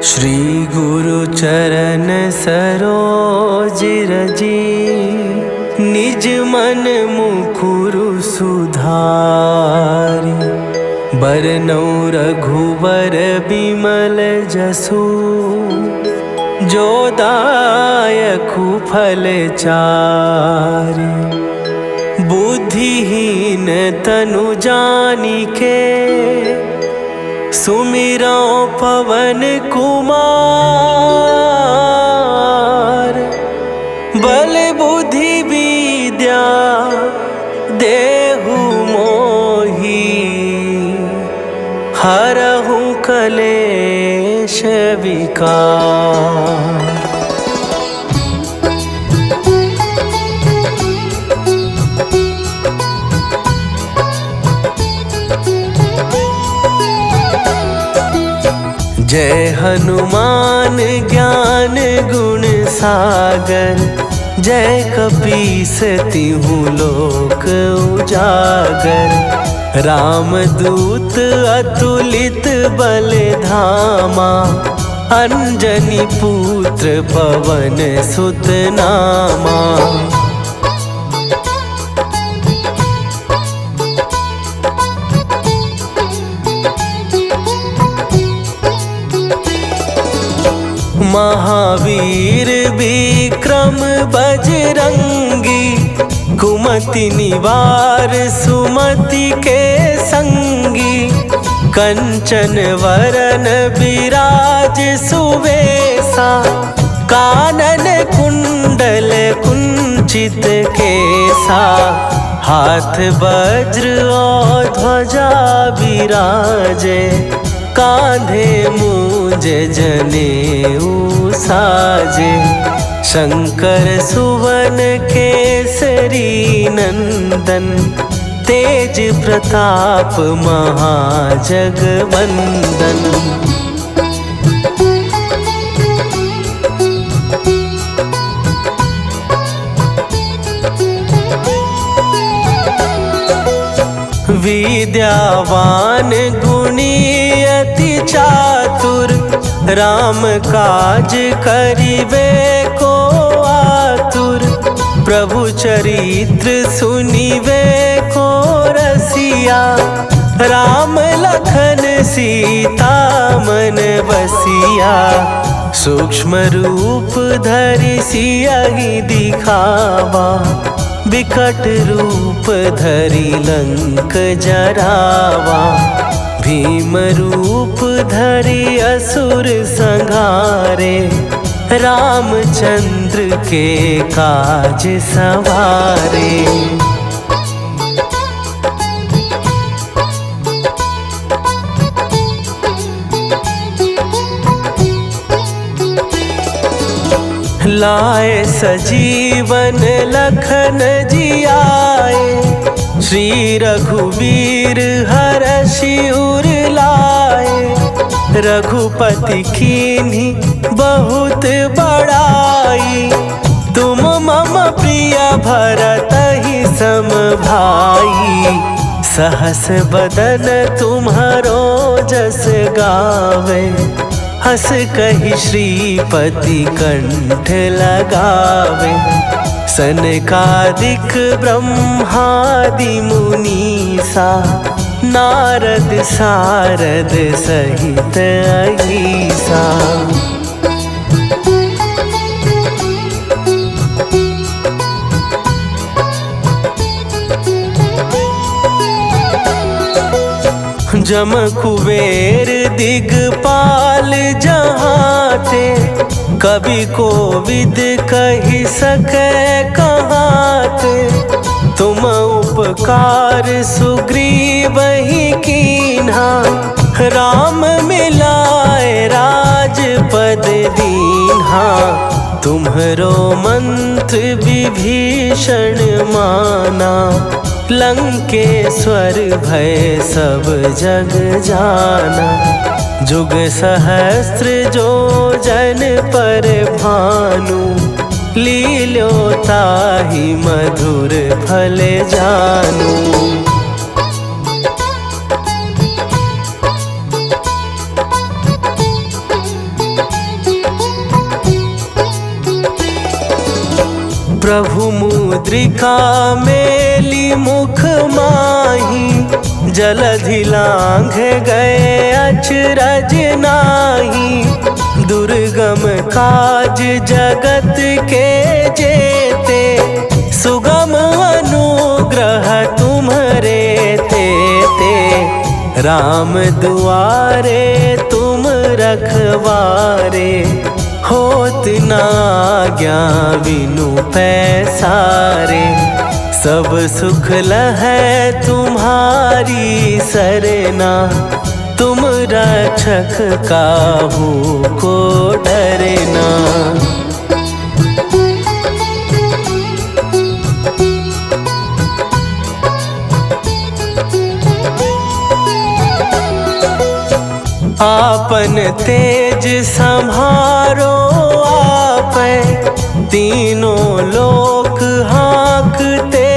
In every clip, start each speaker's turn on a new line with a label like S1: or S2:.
S1: श्री गुरु चरण सरोज रजी, निज मन मुकुरु सुधारि। बरनौ रघुवर बिमल जसु, जो दायकु फल चारि। बुद्धिहीन तनु जानिके, सुमिरौ पवन कुमार। बल बुद्धि विद्या देहु मोहि, हरहु कलेश विकार। जय हनुमान ज्ञान गुण सागर, जय कपीस तिहु लोक उजागर। रामदूत अतुलित बल धामा, अंजनी पुत्र पवन सुत नामा। महावीर विक्रम बजरंगी, कुमति निवार सुमति के संगी। कंचन वरन विराज सुवेसा, कानन कुंडल कुंचित केसा। हाथ वज्र और ध्वजा विराजे, कांधे मूंज जनेऊ साजे। शंकर सुवन केसरी नंदन, तेज प्रताप महाजगवंदन। विद्यावान गुणी अति चातुर, राम काज करिबे को आतुर। प्रभु चरित्र सुनिबे को रसिया, राम लखन सीता मन बसिया। सूक्ष्म रूप धरि सियहि दिखावा, विकट रूप धरि लंक जरावा। भीम रूप धरि असुर संहारे, रामचंद्र के काज सवारे। लाए सजीवन लखन जियाए, श्री रघुवीर हरषि उर लाए। रघुपति कीन्ही बहुत बड़ाई, तुम मम प्रिय भरतहि सम भाई। सहस बदन तुम्हरो जस गावे, हस कहि श्रीपति कंठ लगावे। सनकादिक ब्रह्मादि मुनीसा, नारद सारद सहित अहीसा। जम कुबेर दिगपाल जहाते, कवि कोविद कहि सकै कहाते। तुम उपकार सुग्रीवहि कीन्हा, राम मिलाए राजपद दीन्हा। तुम्हरो मंत्र विभीषण माना, लंकेश्वर भय सब जग जाना। जुग सहस्त्र जो जन पर भानु, लील्यो ताहि मधुर फल जानू। प्रभु मुद्रिका मेली मुख माही, जलधि लांघ गए अचरज नाही। दुर्गम काज जगत के जेते, सुगम अनुग्रह तुम्हरे तेते। राम दुआरे तुम रखवारे, होत ना आज्ञा बिनु पैसारे। सब सुख लहै तुम्हारी सरना, तुम रक्षक काहू को डरना। आपन तेज संभारो आपै, तीनों लोक हाँकते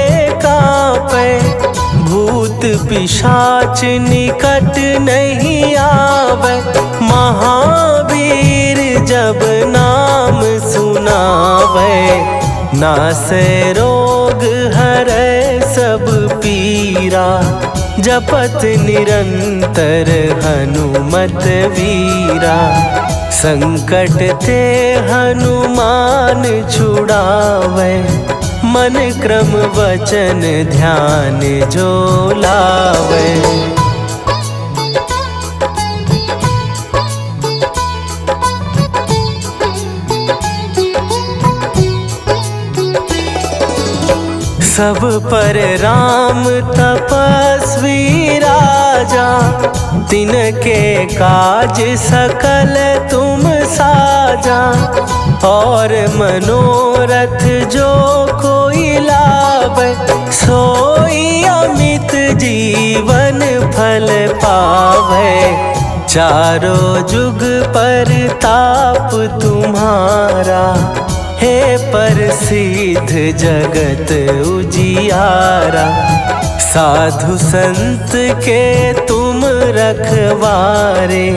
S1: कांपै। भूत पिशाच निकट नहीं आवे, महावीर जब नाम सुनावे। नासै रोग हरै सब पीरा, जपत निरंतर हनुमत वीरा। संकट ते हनुमान छुड़ावे, मन क्रम वचन ध्यान जो लावे। सब पर राम तपस्वी राजा, तिनके काज सकल तुम साजा। और मनोरथ जो कोई लावे, सोई अमित जीवन फल पावे। चारों जुग परताप तुम्हारा, हे प्रसिद्ध जगत उजियारा। साधु संत के तुम रखवारे,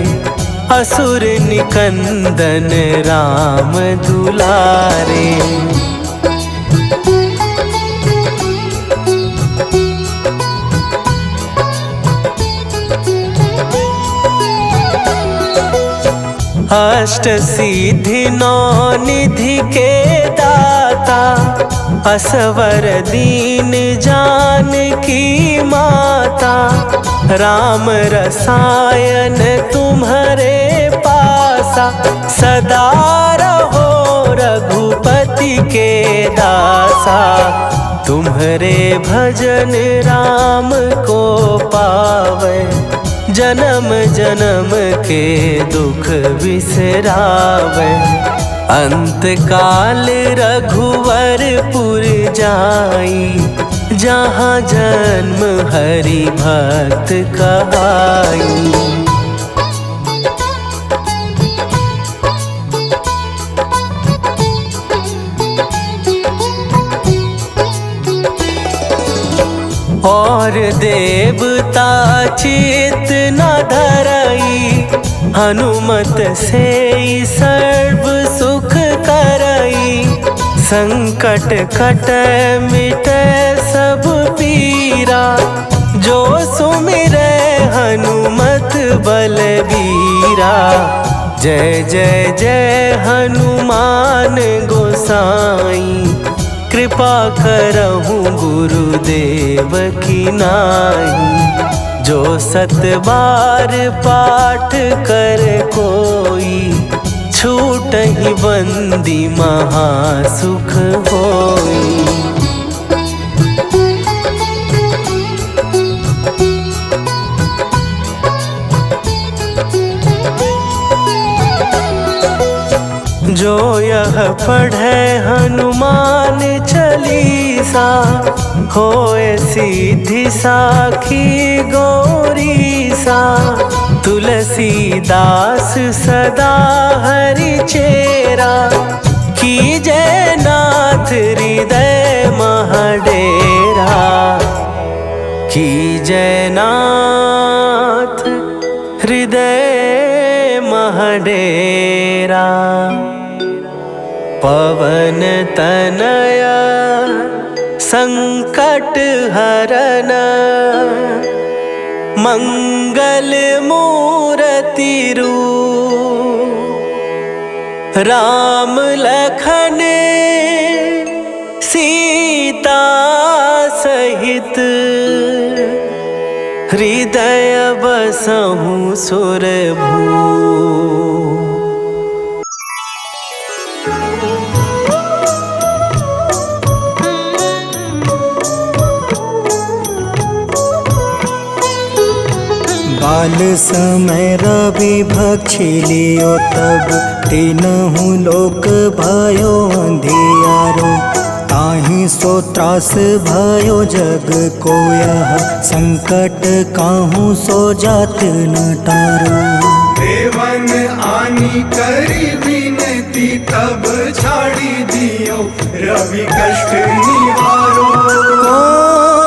S1: असुर निकंदन राम दुलारे। अष्ट सिद्धि नौ निधि के दाता, असवर दीन जानकी माता। राम रसायन तुम्हारे पासा, सदा रहो रघुपति के दासा। तुम्हारे भजन राम को पावे, जन्म जन्म के दुख बिसरावे। अंत काल रघुवरपुर जाई, जहाँ जन्म हरि भक्त कहाई। और देवता चित न धरई, हनुमत से सर्व सुख करई। संकट कटै मिटै सब पीरा, जो सुमिरै हनुमत बलबीरा। जय जय जय हनुमान गोसाई, कृपा करहूँ गुरुदेव की नाई। जो सत बार पाठ कर कोई, छूटहि बंदी महासुख होई। जो यह पढ़े हनुमान चालीसा, होए सीधी साखी गौरीसा। तुलसीदास सदा हरि चेरा, कीजय नाथ हृदय महडेरा। कीजय नाथ हृदय महडेरा। पवन तनया संकट हरन मंगल मूर्ति रूप राम लखन सीता सहित हृदय बसहु सुरभू।
S2: बाल समय रवि भक्षी लियो तब तीनहु लोक भयो अंधियारो। ताहि सो त्रास भयो जग को यह संकट काहू सो जात न टारो।
S3: देवन आनी करी विनती तब छाड़ी दियो रवि कष्ट निवारो।
S2: को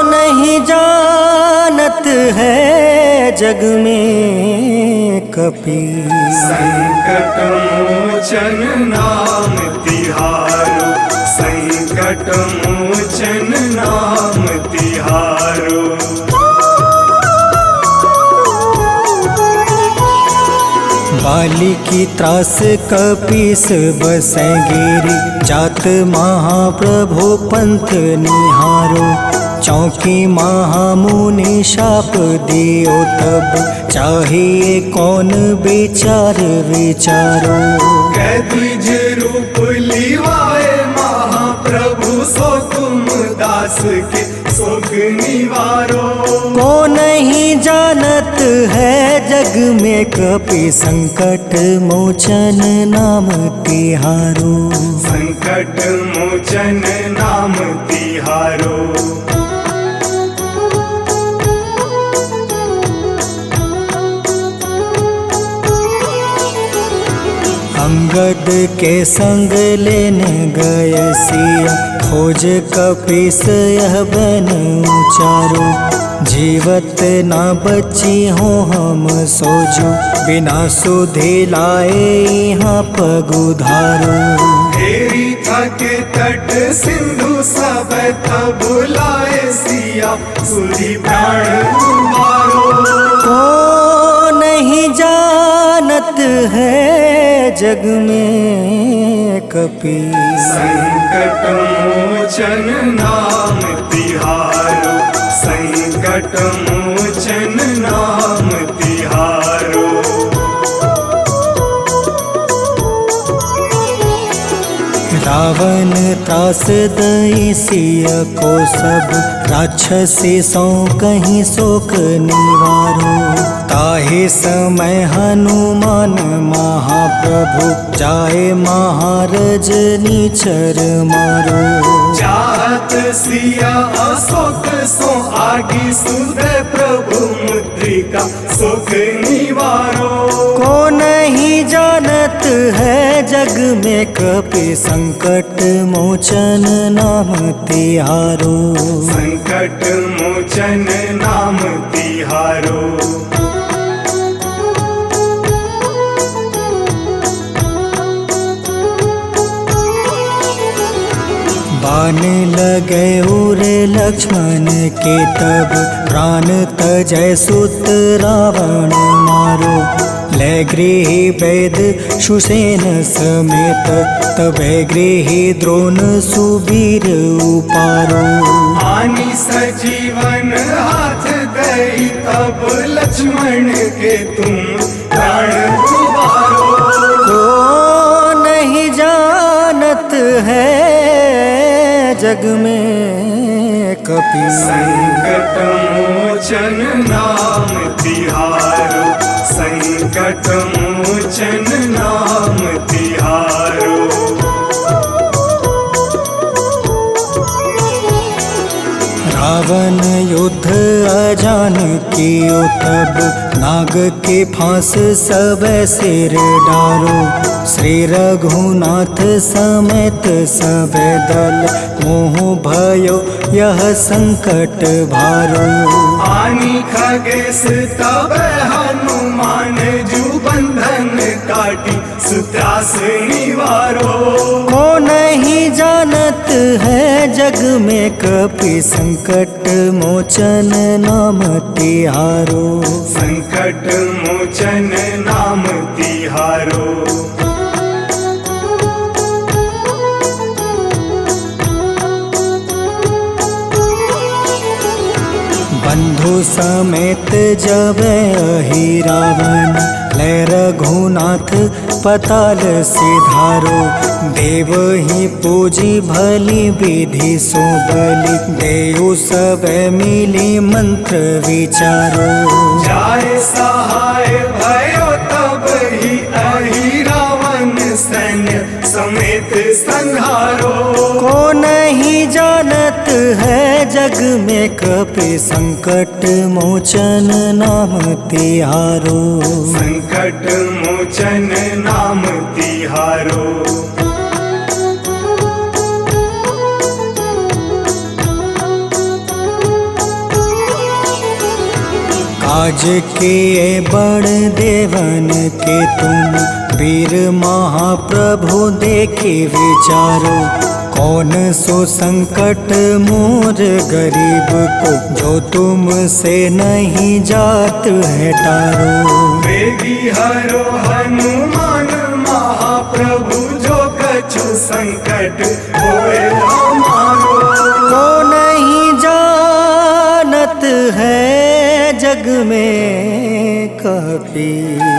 S2: नहीं जानत है जग में कपि
S3: संकट मोचन नाम तिहारो। संकट मोचन नाम तिहारो।
S2: बाली की त्रास कपीस बसै गिरी जात महाप्रभु पंथ निहारो। चौकी महामुनि शाप दियो तब चाहिए कौन विचार विचारो।
S3: कैद्विज रूप लिवाए महाप्रभु सो तुम दास के शोक निवारो।
S2: को नहीं जानत है जग में कपि संकट मोचन नाम तिहारो।
S3: संकट मोचन नाम तिहारो।
S2: अंगद के संग लेने गए सिया खोज कपीस यह बन उचारो। जीवत ना बची हो हम सोजो बिना सुधे लाए यहाँ पगुधारो।
S3: तेरी थके तट सिंधु सब तब बुलाए सिया सुधी प्राण तुम्हारो।
S2: को नहीं जानत है जग में कपि
S3: संकट मोचन नाम तिहारो। संकट मोचन नाम तिहारो।
S2: रावण त्रास दई सिया को सब राक्षसी सो कहीं शोक निवारो। ताहे समय हनुमान महाप्रभु जाए महारज नीचर मारो।
S3: चाहत सिया अशोक सो आगी सुदय प्रभु मुद्रिका शोक निवारो।
S2: को नहीं जानत है जग में कपि संकट मोचन नाम तिहारो।
S3: संकट मोचन नाम तिहारो।
S2: बाण लगे उरे लक्ष्मण के तब प्राण तजय सुत रावण मारो। ले गृही वैद सुसेन समेत तबे गृही द्रोण सुबीर उपारो।
S3: आनी सजीवन हाथ दई तब लक्ष्मण के तुम प्राण उबारो।
S2: को नहीं जानत है जग में कपि
S3: संकट मोचन नाम तिहारो। संकट मोचन नाम तिहारो।
S2: रावण युद्ध अजान कियो तब नाग के फांस सब सिर डारो। श्री रघुनाथ समेत सब दल मोह भयो यह संकट भारो।
S3: आनी खगेश तब हनुमान जू बंधन काटी सुत्रास निवारो।
S2: को नहीं जानत है जग में कपि संकट मोचन नाम तिहारो।
S3: संकट मोचन नाम तिहारो।
S2: बंधु समेत जब अहि रावण ले रघुनाथ पताल सिधारो। देव ही पूजी भली विधि सो बलि देव सब मिली मंत्र विचारो।
S3: जाय सहाय भयो तब ही अहि रावण सैन्य समेत संहारो।
S2: को नहीं जानत है जग में कपि संकट मोचन नाम तिहारो।
S3: संकट मोचन नाम तिहारो।
S2: काज किए बड़ देवन के तुम वीर महाप्रभु देखे विचारो। कौन सो संकट मोर गरीब को जो तुमसे नहीं जात है टारो।
S3: वेगी हरो हनुमान महाप्रभु जो कछु संकट होए हमारो।
S2: को नहीं जानत है जग में कपि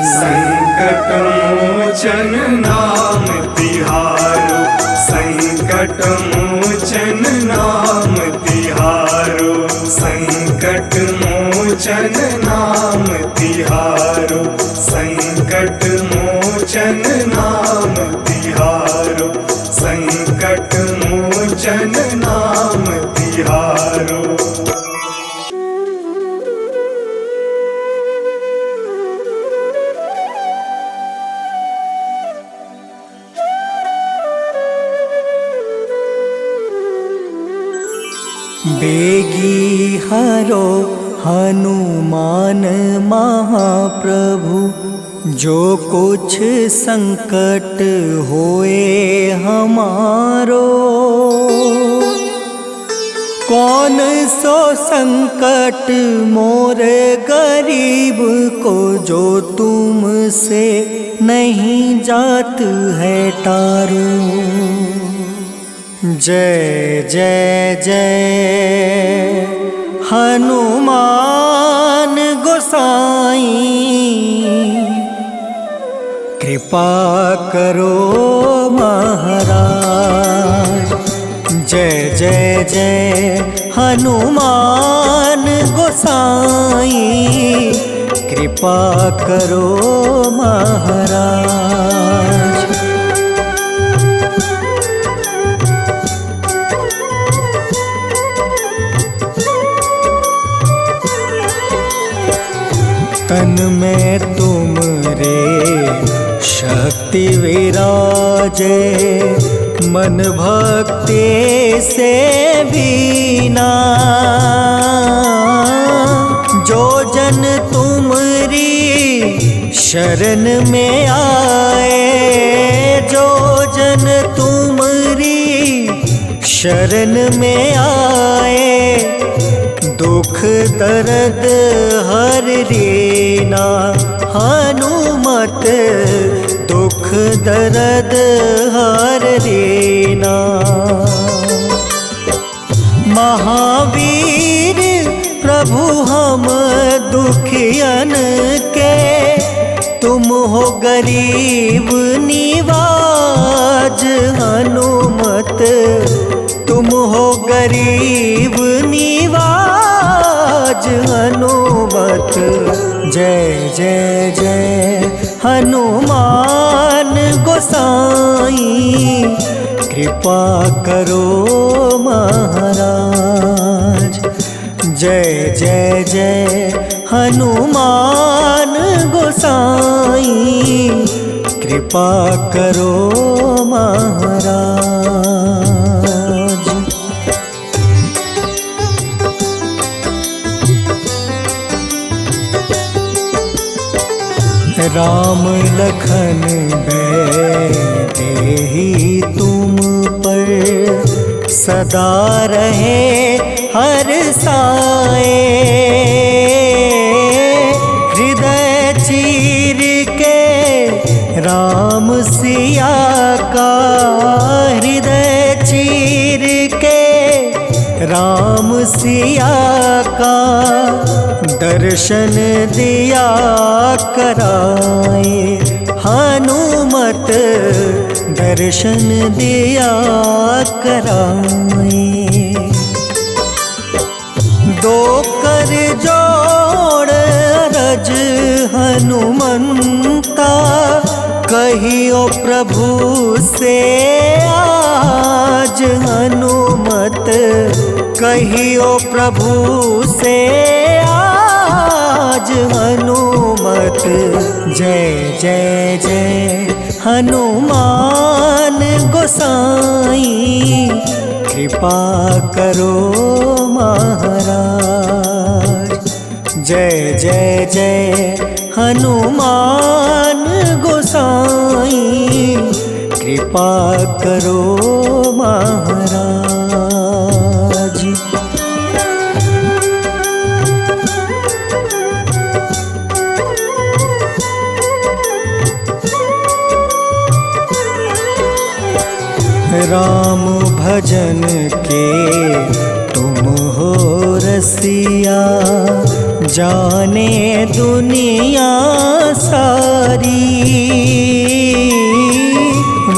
S3: संकट मोचन नाम तिहारो। संकट मोचन नाम तिहारो। संकट मोचन नाम तिहारो। संकट मोचन नाम तिहारो। संकट मोचन नाम तिहारो।
S2: बेगी हरो हनुमान महाप्रभु जो कुछ संकट होए हमारो। कौन सो संकट मोर गरीब को जो तुमसे नहीं जात है टारो। जय जय जय हनुमान गोसाई कृपा करो महाराज। जय जय जय हनुमान गोसाई कृपा करो महाराज। तन में तुमरे शक्ति विराजे मन भक्ति से बीना। जो जन तुमरी शरण में आए जो जन तुमरी शरण में आए दुख दर्द हर रीना। हनुमत दुख दर्द हर रीना। महावीर प्रभु हम दुखियन के तुम हो गरीब निवाज। हनुमत तुम हो गरीब निवाज। हनुमत जय जय जय हनुमान गोसाई कृपा करो महाराज। जय जय जय हनुमान गोसाई कृपा करो महाराज। राम लखन देहि तुम पर सदा रहे हर साए। हृदय चीर के राम सिया का, हृदय चीर के राम सिया का दर्शन दिया कराए। हनुमत दर्शन दिया कराए। दो कर जोड़ रज हनुमंता, कहियो प्रभु से आज। हनुमत कहियो प्रभु से आज। हनुमत जय जय जय हनुमान गोसाई, कृपा करो महाराज। जय जय जय हनुमान गोसाई, कृपा करो महाराज। राम भजन के तुम हो रसिया, जाने दुनिया सारी।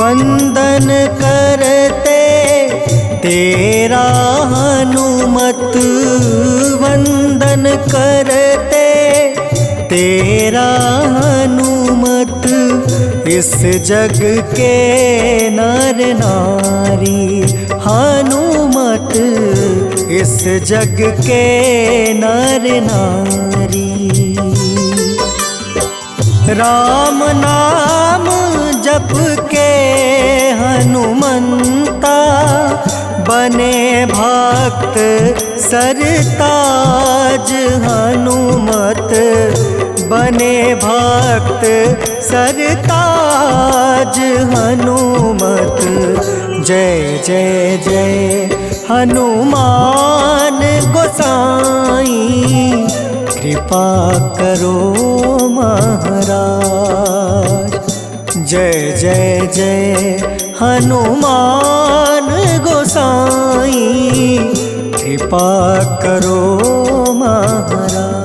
S2: वंदन करते तेरा हनुमत, वंदन करते तेरा हनुमत। इस जग के नर नारी, हनुमत इस जग के नर नारी। राम नाम जप के हनुमंता, बने भक्त सरताज। हनुमत बने भक्त सरताज। हनुमत जय जय जय हनुमान गोसाई, कृपा करो महाराज। जय जय जय हनुमान गोसाई, कृपा करो महाराज।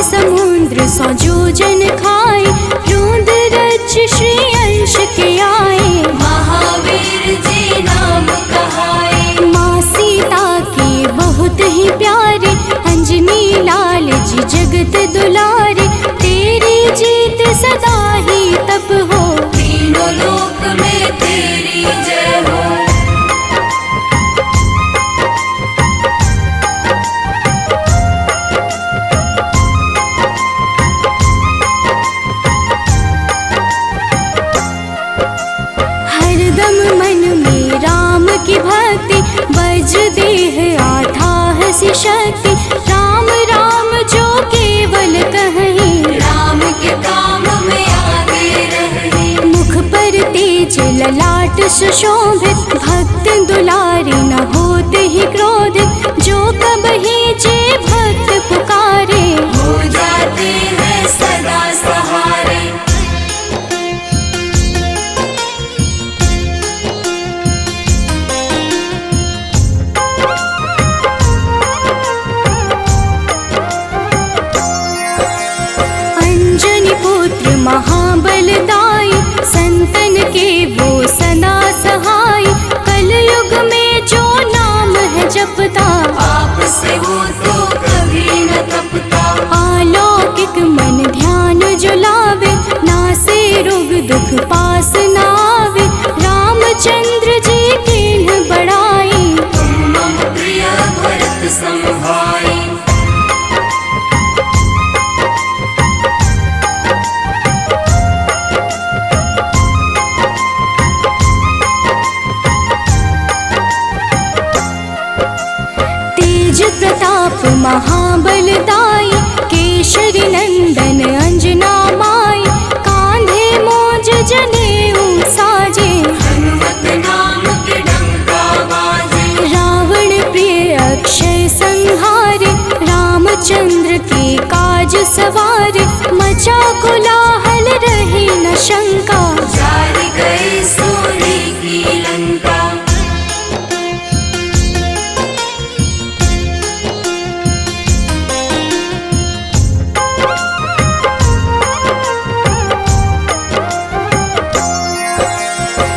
S4: समुद्र सौ जोजन खाए, रूंद रज श्री अंश के आए। महावीर जी नाम कहाए। माँ सीता के बहुत ही प्यारे, अंजनी लाल जी जगत दुलारे। तेरी जीत सदा ही तप हो, तीनों लोक में तेरी जय हो। की भक्ति बज देह आठाह सी शक्ति। राम राम जो केवल कहें, राम के काम में आगे रहें। मुख पर तेज ललाट सुशोभित, भक्त दुलारे न होते ही क्रोधित। जो कबहि जे भक्त पुकारे, हो जाते हैं सदा सहारे। पुत्र महाबलदाई, संतन के वो सदा सहाय। कलयुग में जो नाम है जपता, आपसे वो तो कभी न तपता। अलौकिक मन ध्यान जो लावे, नासे रोग दुख पास न आवे। रामचंद्र जी के बढ़ाई, तुम मम प्रिय भरत सम भाई। महाबलदाई, केशरी नंदन अंजना माई, कांधे मोज जनेऊ साजे,
S5: हनुमत नाम के डंका बाजे।
S4: रावण प्रिय अक्षय संहारे, रामचंद्र के काज सवारे, मचा कोलाहल रही न शंका,
S5: जारी गए सोने की लंका।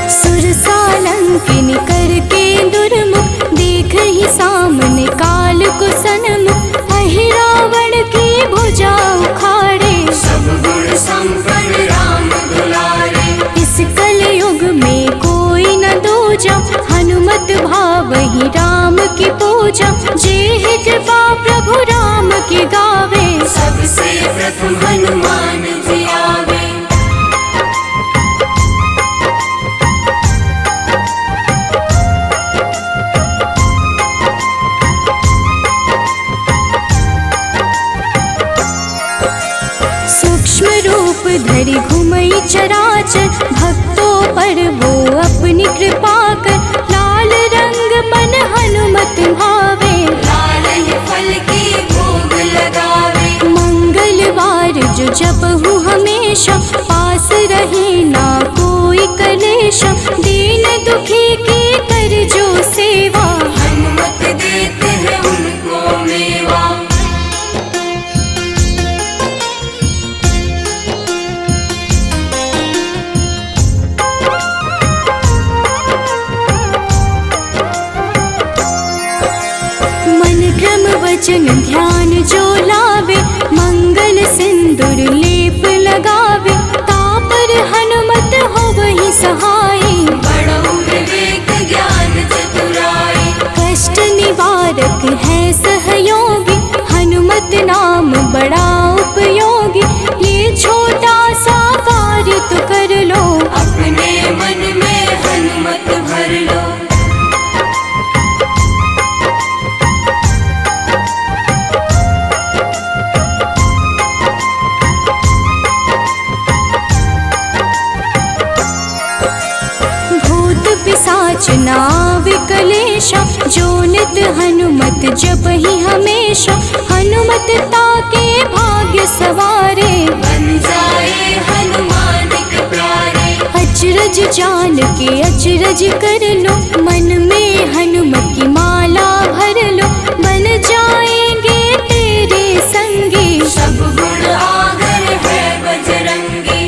S4: सुरसालंकिनी करके दुर्मुख, देख ही सामने काल को सन्मुख, अहि रावण की भुजा उखाड़े,
S5: सब गुण संपन्न राम दुलारे।
S4: इस कलयुग में कोई न दूजा, हनुमत भावहि राम की पूजा, जेहि कृपा प्रभु राम की गावे,
S5: सबसे प्रथम हनुमान जी आवे।
S4: सूक्ष्म रूप धरि घुमई चराचर, भक्तों पर वो अपनी कृपा कर, लाल रंग मन हनुमत भावे,
S5: लाल ही फल की भोग लगावे।
S4: मंगलवार जो जपहु हमेशा, पास रहे ना कोई कलेश, दीन दुखी की कर जो सेवा,
S5: हनुमत देते हैं उनको मेवा।
S4: मन क्रम वचन ध्यान जो लावे, मंगल सिंदूर लेप लगावे, तापर हनुमत हो वही सहाय,
S5: बड़ो विवेक ज्ञान चतुराई।
S4: कष्ट निवारक है सहयोगी, हनुमत नाम बड़ा उपयोगी, ये छोटा सा कार्य तो कर लो,
S5: अपने मन में हनुमत भर लो।
S4: भूत पिशाच नावे कलेशा, जो नित हनुमत जपहि हमेशा, हनुमत ताके भाग्य सवारे,
S5: बन जाए हनुमान के प्यारे।
S4: अचरज जान के अचरज कर लो, मन में हनुमत की माला भर लो, बन जाएंगे तेरे संगी,
S5: सब गुण आगर है बजरंगी।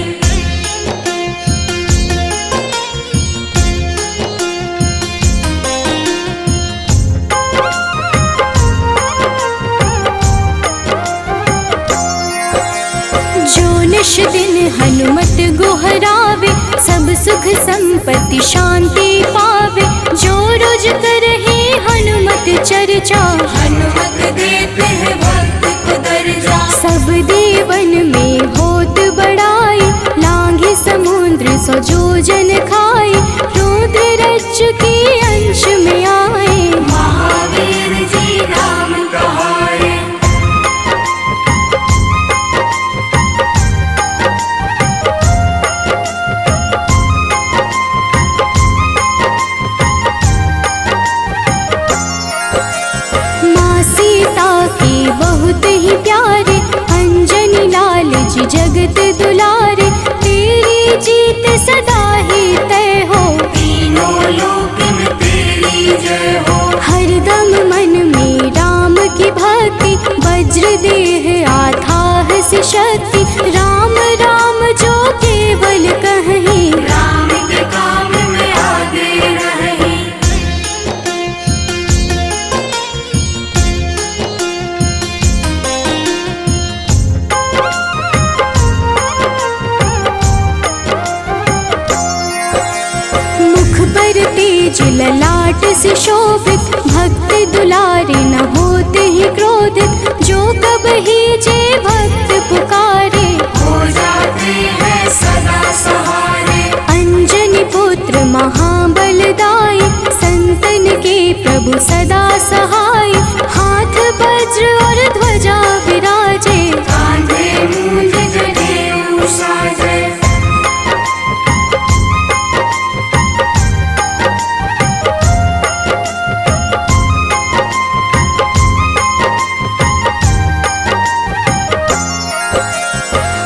S4: जो निश दिन हनुमत गोहरावे, सब सुख संपत्ति शांति पावे, जो रोज करहे हनुमत चर्चा,
S5: हनुमत देते हैं भक्त को दर्जा।
S4: सब देवन में होत बड़ाई, लांघे समुद्र सो जोजन खाए, रुद्र रज के अंश में आए,
S5: महावीर जी नाम कहाए।
S4: माँ सीता के बहुत ही प्यारे, अंजनी लाल जी जगत दुलारे, तेरी जीत सदा ही तय हो,
S5: तीनों लोक में तेरी जय हो।
S4: हरदम मन में राम की भक्ति, वज्र देह आधार से शक्ति, राम राम जो केवल कहीं,
S5: राम के काम में आगे रहे।
S4: मुख पर तेज ललाट से शोभित, भक्त दुलारे न होते ही क्रोधित, जो कब ही जे भक्त पुकारे,
S5: हो जाते हैं सदा सहारे।
S4: अंजनी पुत्र महाबलदाई, संतन के प्रभु सदा सहाय, हाथ बद वज्र और ध्वजा विराजे,
S5: कांधे मूंज जनेऊ साजे।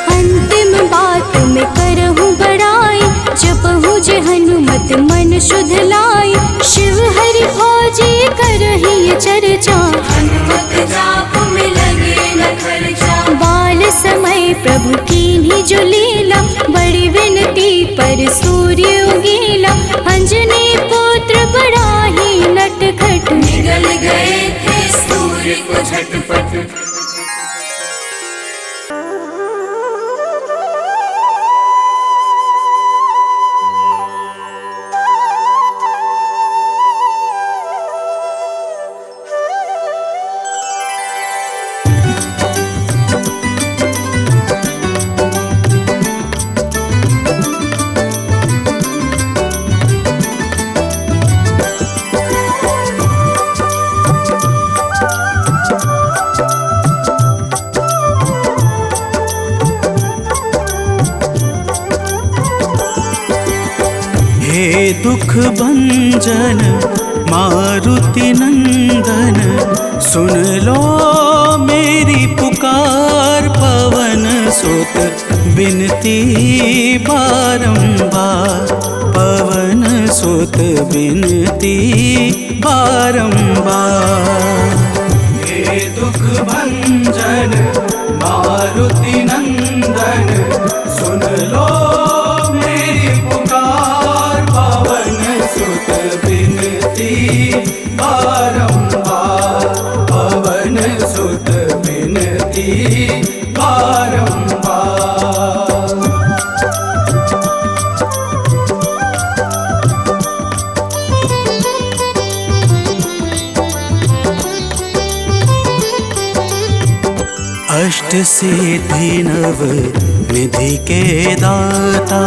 S4: अंतिम बात में करहूँ बड़ाई, जपहूँ जे हनुमत मन शुद्ध लाई। शिव हरि फौजी करही ये चर्चा,
S5: हनुमत जाप में लगे न खर्चा।
S4: बाल समय प्रभु कीन्ही जो लीला, बड़ी विनती पर सूर्य उगीला। अंजनी पुत्र बड़ा ही नटखट,
S5: निगल गए थे सूर्य को झटपट।
S1: हे दुख भंजन मारुति नंदन, सुन लो मेरी पुकार। पवन सुत बिनती बारंबार, पवन सुत बिनती बारंबार। हे दुख भंजन मारुति नंदन, सुन लो मेरी पुकार। पवन सुत बिनती बारंबार, पवन सुत बिनती बारंबार। अष्ट सिद्धि नव निधि के दाता,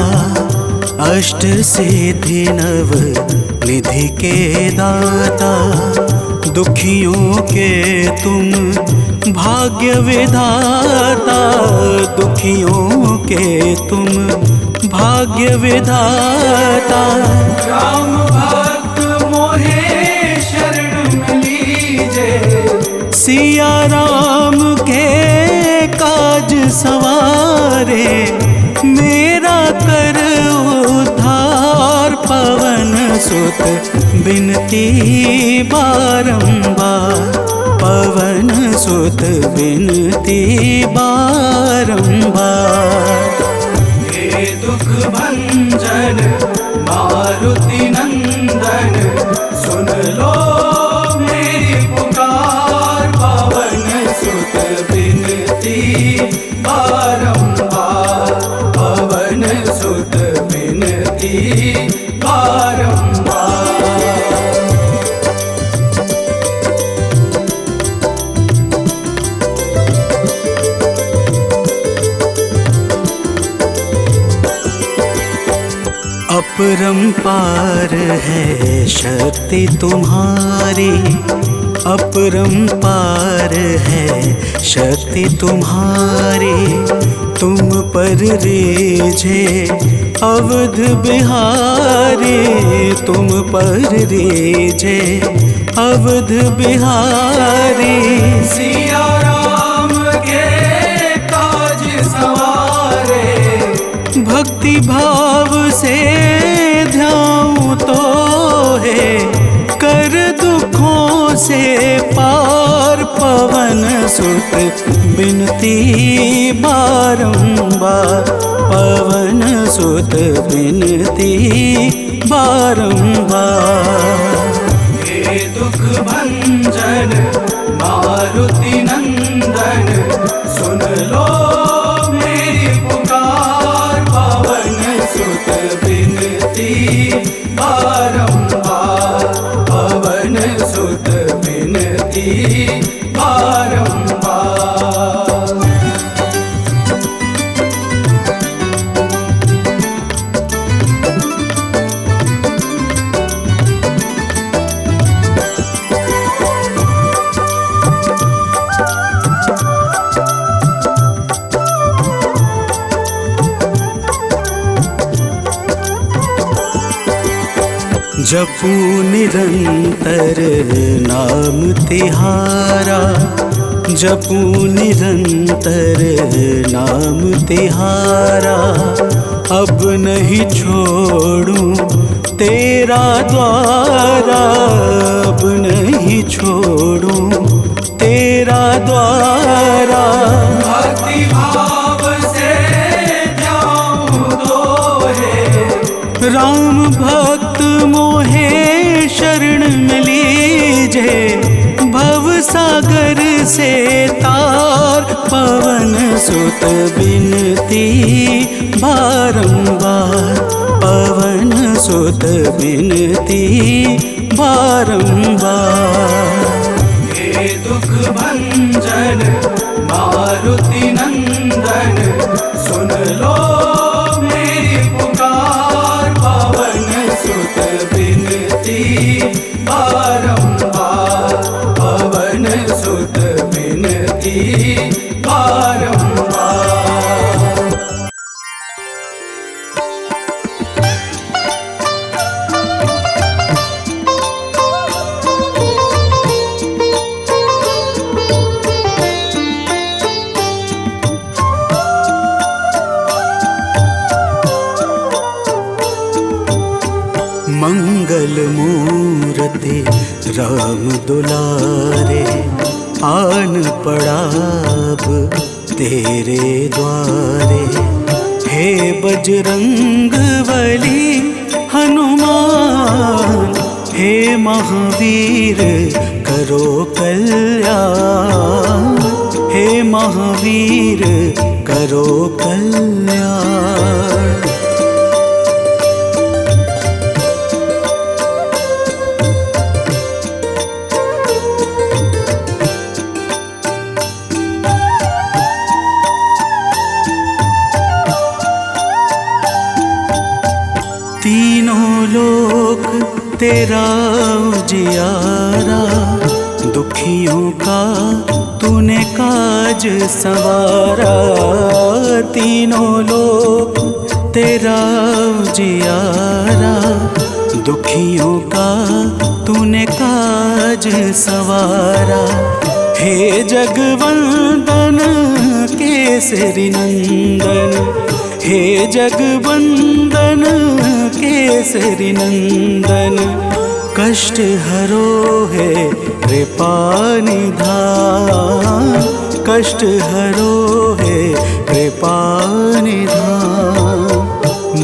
S1: अष्ट सिद्धि नव निधि के दाता। दुखियों के तुम भाग्य विधाता, दुखियों के तुम भाग्य विधाता। राम भक्त मोहे शरण लीजे, सिया राम के काज सवारे। मेरा कर उद्धार, पवन सुत बिनती बारंबार, पवन सुत बिनती बारंबार। हे दुख भंजन मारुति नंदन, सुन लो मेरी पुकार। पवन सुत बिनती बारंबार, पवन सुत बिनती बारंबार। अपरंपार है शक्ति तुम्हारी, अपरंपार है शक्ति तुम्हारी। तुम पर रीझे अवध बिहारी, तुम पर रीझे अवध बिहारी। सिया राम के काज सवारे, भक्ति भाव से ध्याऊं तो है कर दुखों से पार। पवन सुत बिनती बारंबार, पवन सुत बिनती बारंबार। हे दुख भंजन मारुति नंदन, सुन लो मेरी पुकार। पवन सुत बिनती बारंबार, पवन सुत बिनती बारंबार।
S2: जपू निरंतर नाम तिहारा, जपू निरंतर नाम तिहारा। अब नहीं छोड़ूं तेरा द्वारा, अब नहीं छोड़ूं तेरा द्वारा।
S1: भक्ति भाव से जाऊं दोहे,
S2: राम भक्त मोहे शरण में लीजे। भव सागर से तार पवन सुत बिनती बारंबार, पवन सुत बिनती बारंबार।
S1: हे दुख भंजन मारुति नंदन, सुन लो मेरी पुकार। पवन सुत बिनती बारंबार, पवन सुत बिनती बारंबार।
S2: मंगल मूर्ति राम दुलारे, आन पड़ा अब तेरे द्वारे। हे बजरंग बली हनुमान, हे महावीर करो कल्याण, हे महावीर करो कल्याण। तीनों लोक तेरा उजियारा, दुखियों का तूने काज संवारा। तीनों लोक तेरा उजियारा, दुखियों का तूने काज संवारा। हे जगवंदन केसरी नंदन, हे जगवंदन केसरी नंदन। कष्ट हरो है कृपा निधान, कष्ट हरो है कृपा निधान।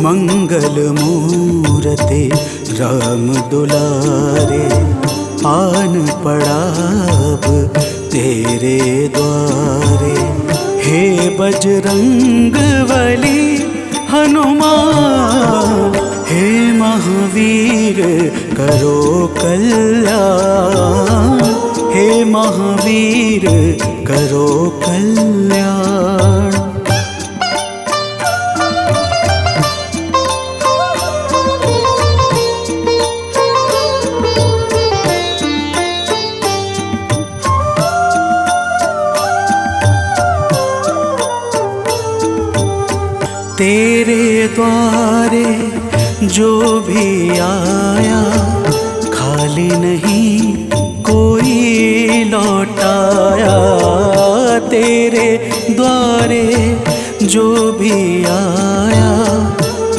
S2: मंगल मूर्ति राम दुलारे, आन पड़ा अब तेरे द्वारे। हे बजरंग बली हनुमान, हे महावीर करो कल्याण, हे महावीर करो कल्याण। तेरे द्वारे जो भी आया, खाली नहीं कोई लौटाया। तेरे द्वारे जो भी आया,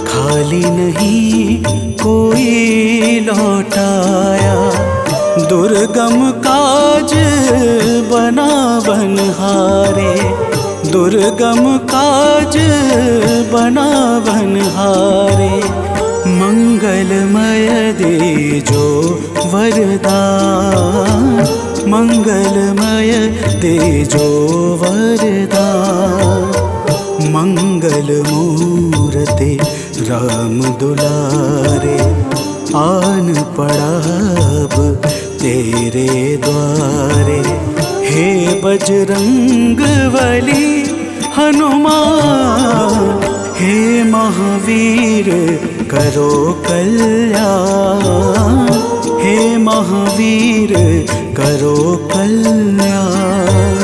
S2: खाली नहीं कोई लौटाया। दुर्गम काज बना बनहारे, दुर्गम काज बना बनहारे। मंगलमय दे जो वरदान, मंगलमय दे जो वरदान। मंगल मूर्ति राम दुलारे, आन पड़ा अब तेरे द्वारे। हे बजरंग बली हनुमान, हे महावीर करो कल्याण, हे महावीर करो कल्याण।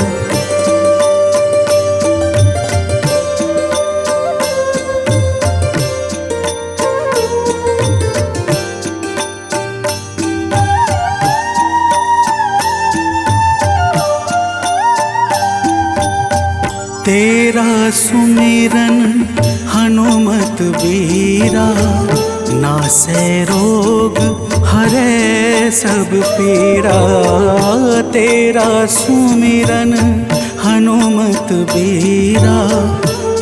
S2: तेरा सुमिरन हनुमत बीरा, नासे रोग हरे सब पीरा। तेरा सुमिरन हनुमत बीरा,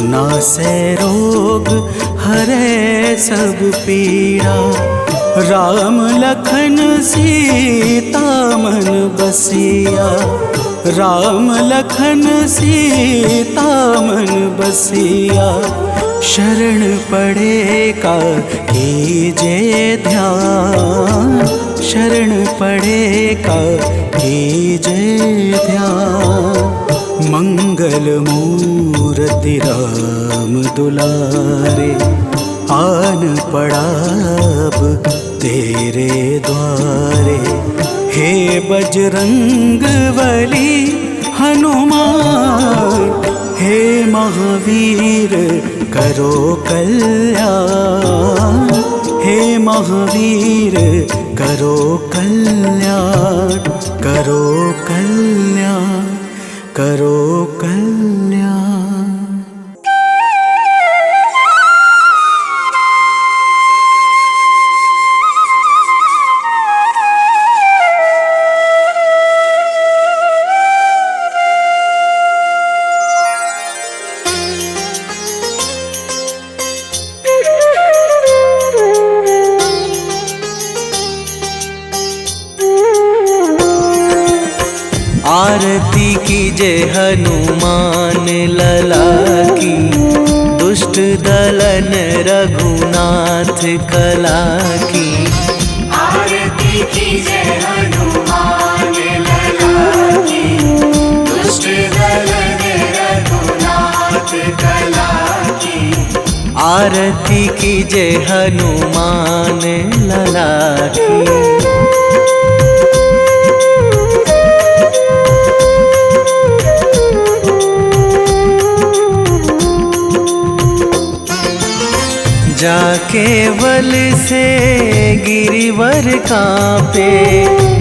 S2: नासे रोग हरे सब पीरा। राम लखन सीता मन बसिया, राम लखन सीता मन बसिया। शरण पड़े का कीजे ध्यान, शरण पड़े का कीजे ध्यान। मंगल मूर्ति राम दुलारे, आन पड़ा अब तेरे द्वारे। हे बजरंग बली हनुमान, हे महावीर करो कल्याण। हे महावीर करो कल्याण, करो कल्याण, करो कल्याण।
S6: आरती कीजे हनुमान लला की, दुष्ट दलन रघुनाथ कला की।
S5: आरती कीजे हनुमान लला की, दुष्ट दलन रघुनाथ कला की।
S6: आरती कीजे हनुमान लला की। जाके बल से गिरिवर कांपे,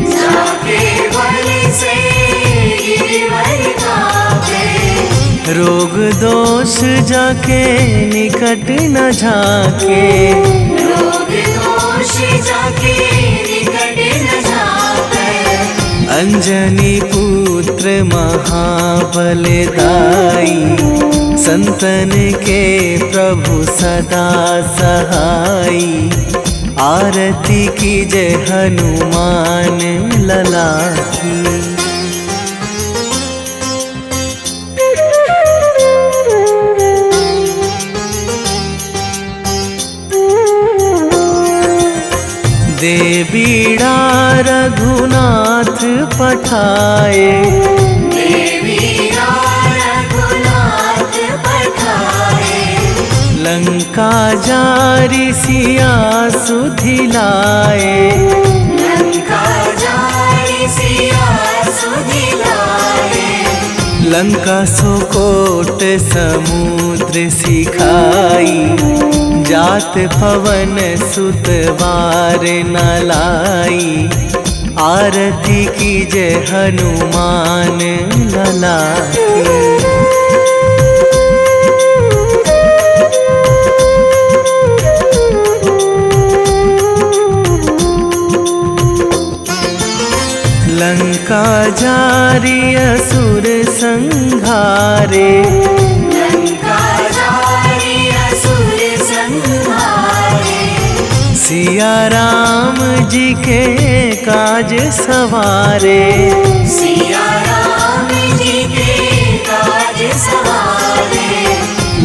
S5: जाके बल से गिरिवर कांपे।
S6: रोग दोष जाके निकट न झाके,
S5: रोग दोष जाके निकट न झाके।
S6: अंजनी पुत्र महाबलदाई, संतन के प्रभु सदा सहाई। आरती कीजे हनुमान लला की। देवीड़ा रघुनाथ पठाए,
S5: देवीड़ा रघुनाथ पठाए।
S6: लंका जारी सिया सुधिलाए,
S5: लंका जारी सिया सुधिलाए।
S6: लंका सुकोट समुद्र सिखाई, जात पवन सुत वार न लाई। आरती कीजे हनुमान लला की। लंका जारी असुर संहारे,
S5: लंका जारी असुर संहारे।
S6: सिया राम जी के काज सवारे,
S5: सिया राम जी के काज सवारे।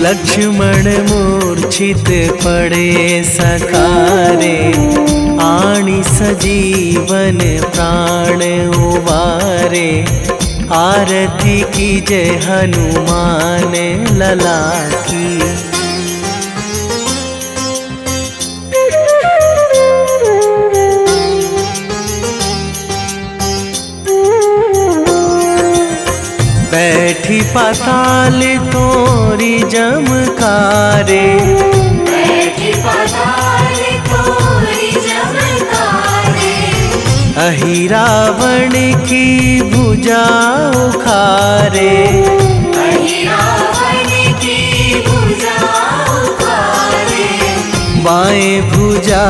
S6: लक्ष्मण मूर्छित पड़े सकारे, आणी सजीवन प्राण उबारे। आरती कीजे हनुमान लला की। बैठी पाताल तोरी जमकारे,
S5: बैठी पाताल तोरी जमकारे।
S6: अहि रावण की भुजा उखारे,
S5: अहि रावण
S6: बाएं भुजा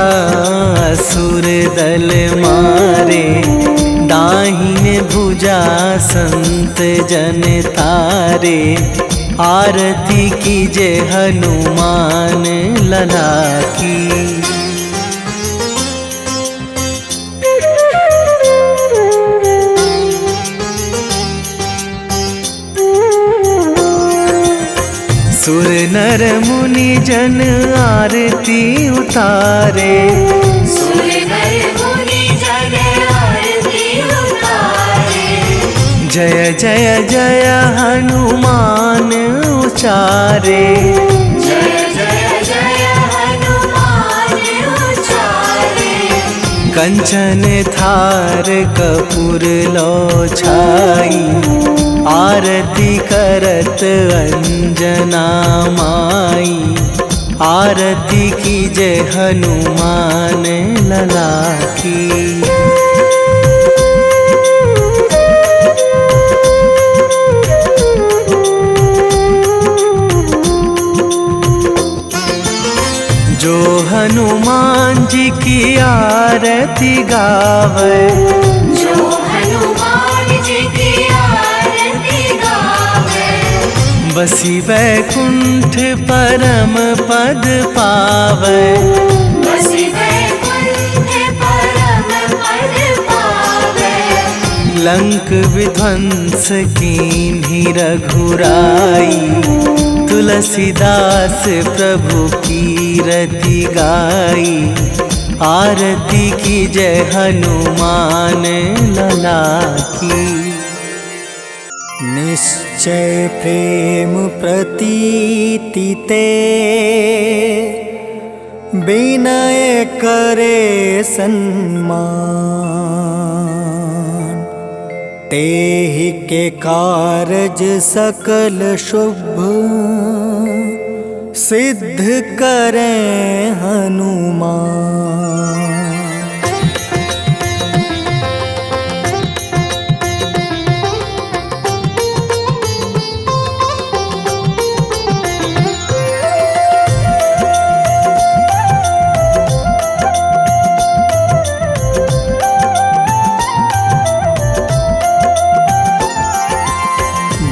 S6: असुर दल मारे, दाहिने भुजा संत जन तारे। आरती कीजे हनुमान लला की। सुर नर मुनि जन आरती उतारे,
S5: सुर नर मुनि जन आरती उतारे।
S6: जय जय जय हनुमान उचारे,
S5: जय जय जय हनुमान उचारे।
S6: कंचन थार कपूर लो छाई, आरती करत अंजना माई। आरती कीजे हनुमान लला की। जो हनुमान जी की आरती गावे,
S5: जो हनुमान जी की आरती गावे।
S6: बसी वैकुंठ परम पद पावे,
S5: बसी वैकुंठ परम पद पावे।
S6: लंक विध्वंस कीन्ही रघुराई, तुलसीदास प्रभु कीरति गाई। आरती कीजे हनुमान लला की।
S2: निश्चय प्रेम प्रतीति ते, विनय करे सन्मान। तेहि के कारज सकल शुभ, सिद्ध करें हनुमान।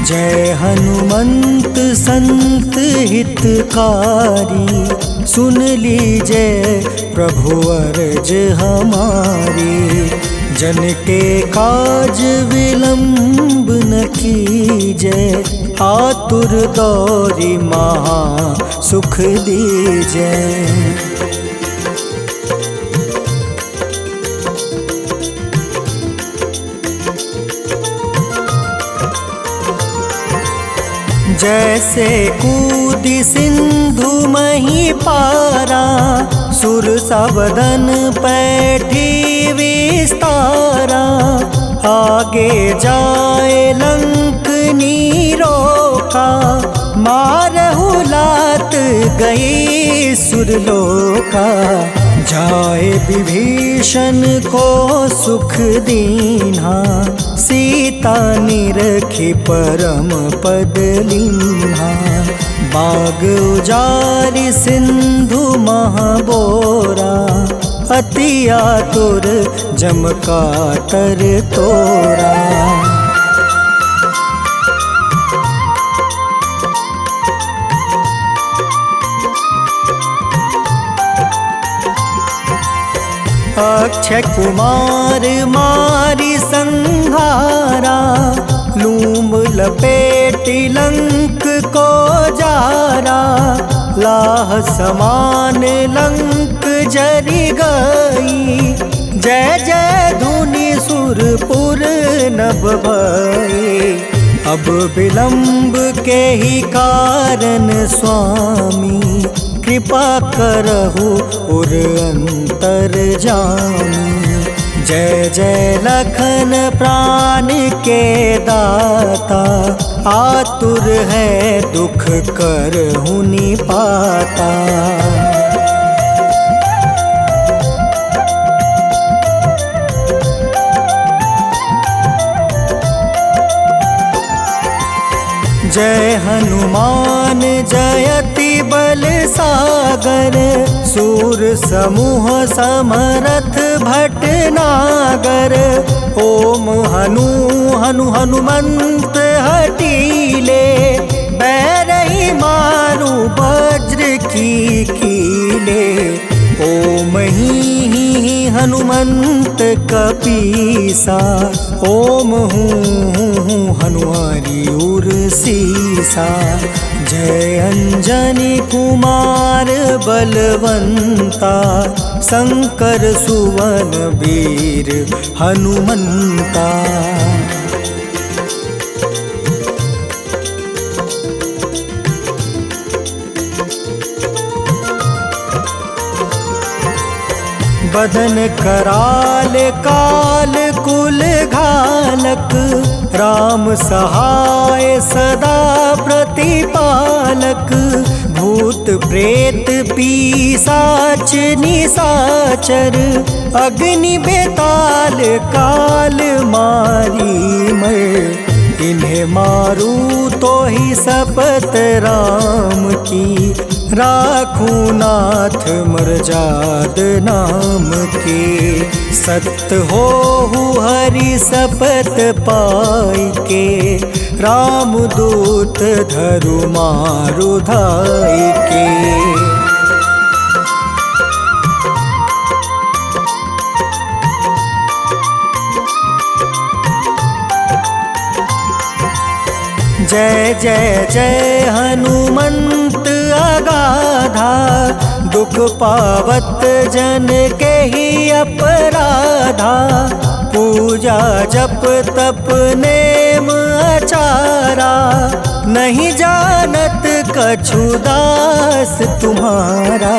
S2: जय हनुमंत संत हितकारी, सुन लीजिए प्रभु अर्ज हमारी। जन के काज विलंब न कीजिए, आतुर दौरी महा सुख दीजिए। जैसे कूदी सिंधु मही पारा, सुर सबदन पैठी विस्तारा। आगे जाए लंक नीरोका, मारहु लात गई सुरलोका। जाए विभीषण को सुख दीन्हा, सीता निरखी परम पद लीन्हा। बाग उजारि सिंधु महाबोरा, अति आतुर जम काटर तोरा। अक्षय कुमार मारी संहारा, लूम लपेटी लंक को जारा। लाह समान लंक जरि गई, जय जय धुनि सुरपुर नभ भई। अब विलंब के ही कारण स्वामी, कृपा करहु उर अंतर जामी। जय जय लखन प्राण के दाता, आतुर है दुख करहु निपाता। जय हनुमान जयति बल सागर, सूर समूह समरथ भटनागर। ओम हनु हनु हनुमंत हटीले, बैरही मारू वज्र की कीले। ओम ही हनुमंत कपीसा, ओम हूँ हनुमारी उर सीसा। जय अंजनी कुमार बलवंता, शंकर सुवन वीर हनुमंता। बदन कराल काल कुल घालक, राम सहाय सदा प्रतिपालक। भूत प्रेत पिशाच निशाचर, अग्नि बेताल काल मारी मर। इन्हें मारू तो ही शपथ राम की, राखूं नाथ मर्जाद नाम के। सत्य हो हरि शपथ पाई के, राम दूत धरु मारु धाई के। जय जय जय हनुमंत अगाधा, दुख पावत जन के ही अपराधा। पूजा जप तप नेम आचारा, नहीं जानत कछु दास तुम्हारा।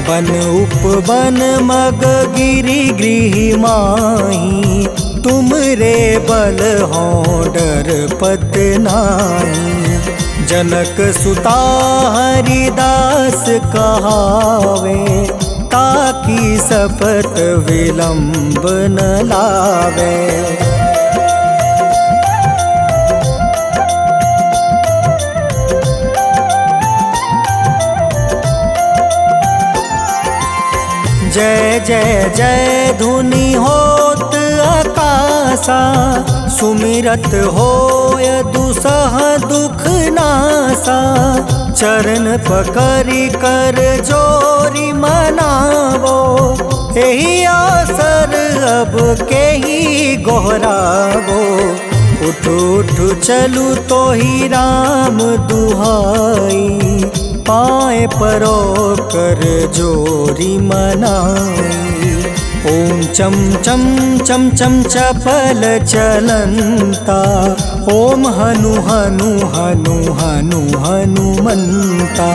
S2: बन उपवन मग गिरि गृह माही, तुम रे बल हो डर पत नाई। जनक सुता हरिदास कहावे, ताकि शपथ विलंब न लावे। जय जय जय धुनि होत आकाशा, सुमिरत होय दुसह दुख नासा। चरण पकड़ि कर जोरी मनावो, एही आसर अब के ही गोहरावो। उठ उठ चलू तो ही राम दुहाई, पाए परो कर जोरी मनाई। ओम चम चम चम चम चपल चलंता, ओम हनु हनु हनु हनु हनुमंता।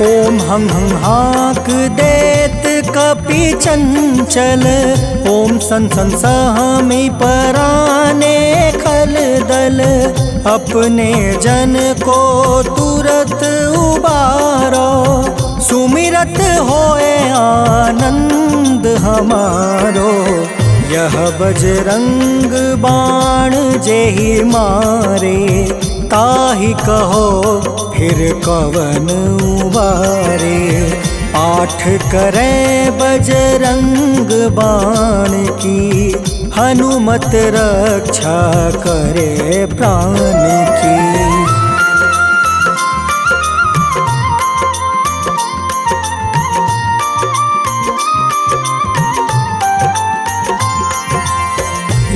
S2: ओम हं हं हाक देत कपि चंचल, ओम सन सन सहमी पराने खल दल। अपने जन को तुरत उबारो, सुमिरत होए आनंद हमारो। यह बजरंग बाण जेहि मारे, ताहि कहो फिर कवन उबारे। पाठ करें बजरंग बाण की, हनुमत रक्षा करे प्राण की।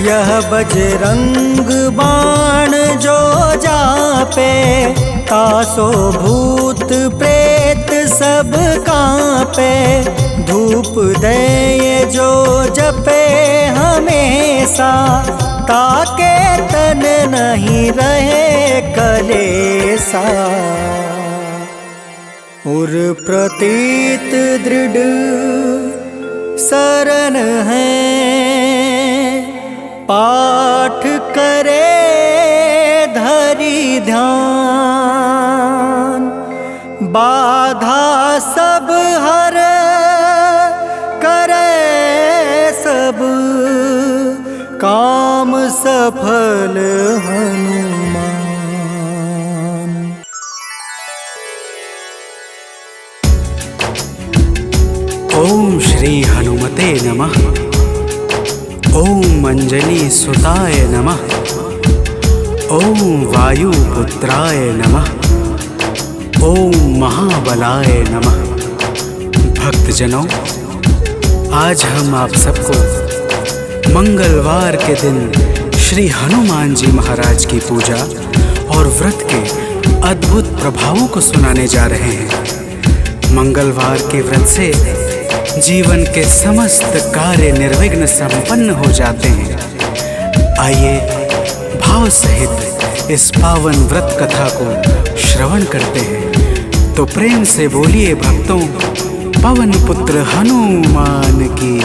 S2: यह बजरंग बाण जो जापे, तासो भूत प्रेत सब कांपे। धूप दे जो जपे हमेशा, ताके तन नहीं रहे कलेसा। उर प्रतीत दृढ़ शरण है, पाठ करे धरि ध्यान। बाधा सब हर करे सब काम सफल हनुमान।
S7: ओम श्री हनुमते नमः। ओम अंजनी सुताय नमः। ओम वायुपुत्राय नमः। ओम महाबलाय नमः। भक्तजनों, आज हम आप सबको मंगलवार के दिन श्री हनुमान जी महाराज की पूजा और व्रत के अद्भुत प्रभावों को सुनाने जा रहे हैं। मंगलवार के व्रत से जीवन के समस्त कार्य निर्विघ्न संपन्न हो जाते हैं। आइए भाव सहित इस पावन व्रत कथा को श्रवण करते हैं। तो प्रेम से बोलिए भक्तों, पवन पुत्र हनुमान की।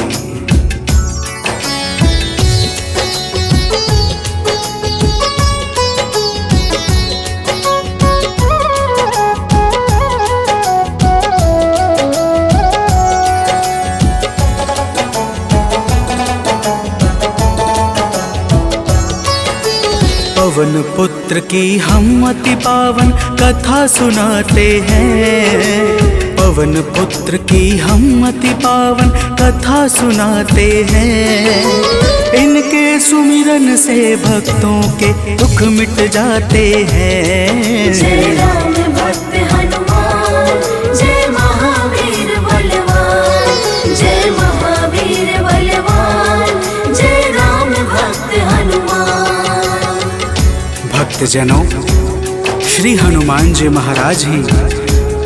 S7: पवन पुत्र की हम अति पावन कथा सुनाते हैं। पवन पुत्र की हम अति पावन कथा सुनाते हैं। इनके सुमिरन से भक्तों के दुख मिट जाते हैं।
S5: जय राम भक्त हनुमान, जय महावीर बलवान, जय महावीर बलवान, जय राम भक्त हनुमान।
S7: भक्तजनों, श्री हनुमान जी महाराज ही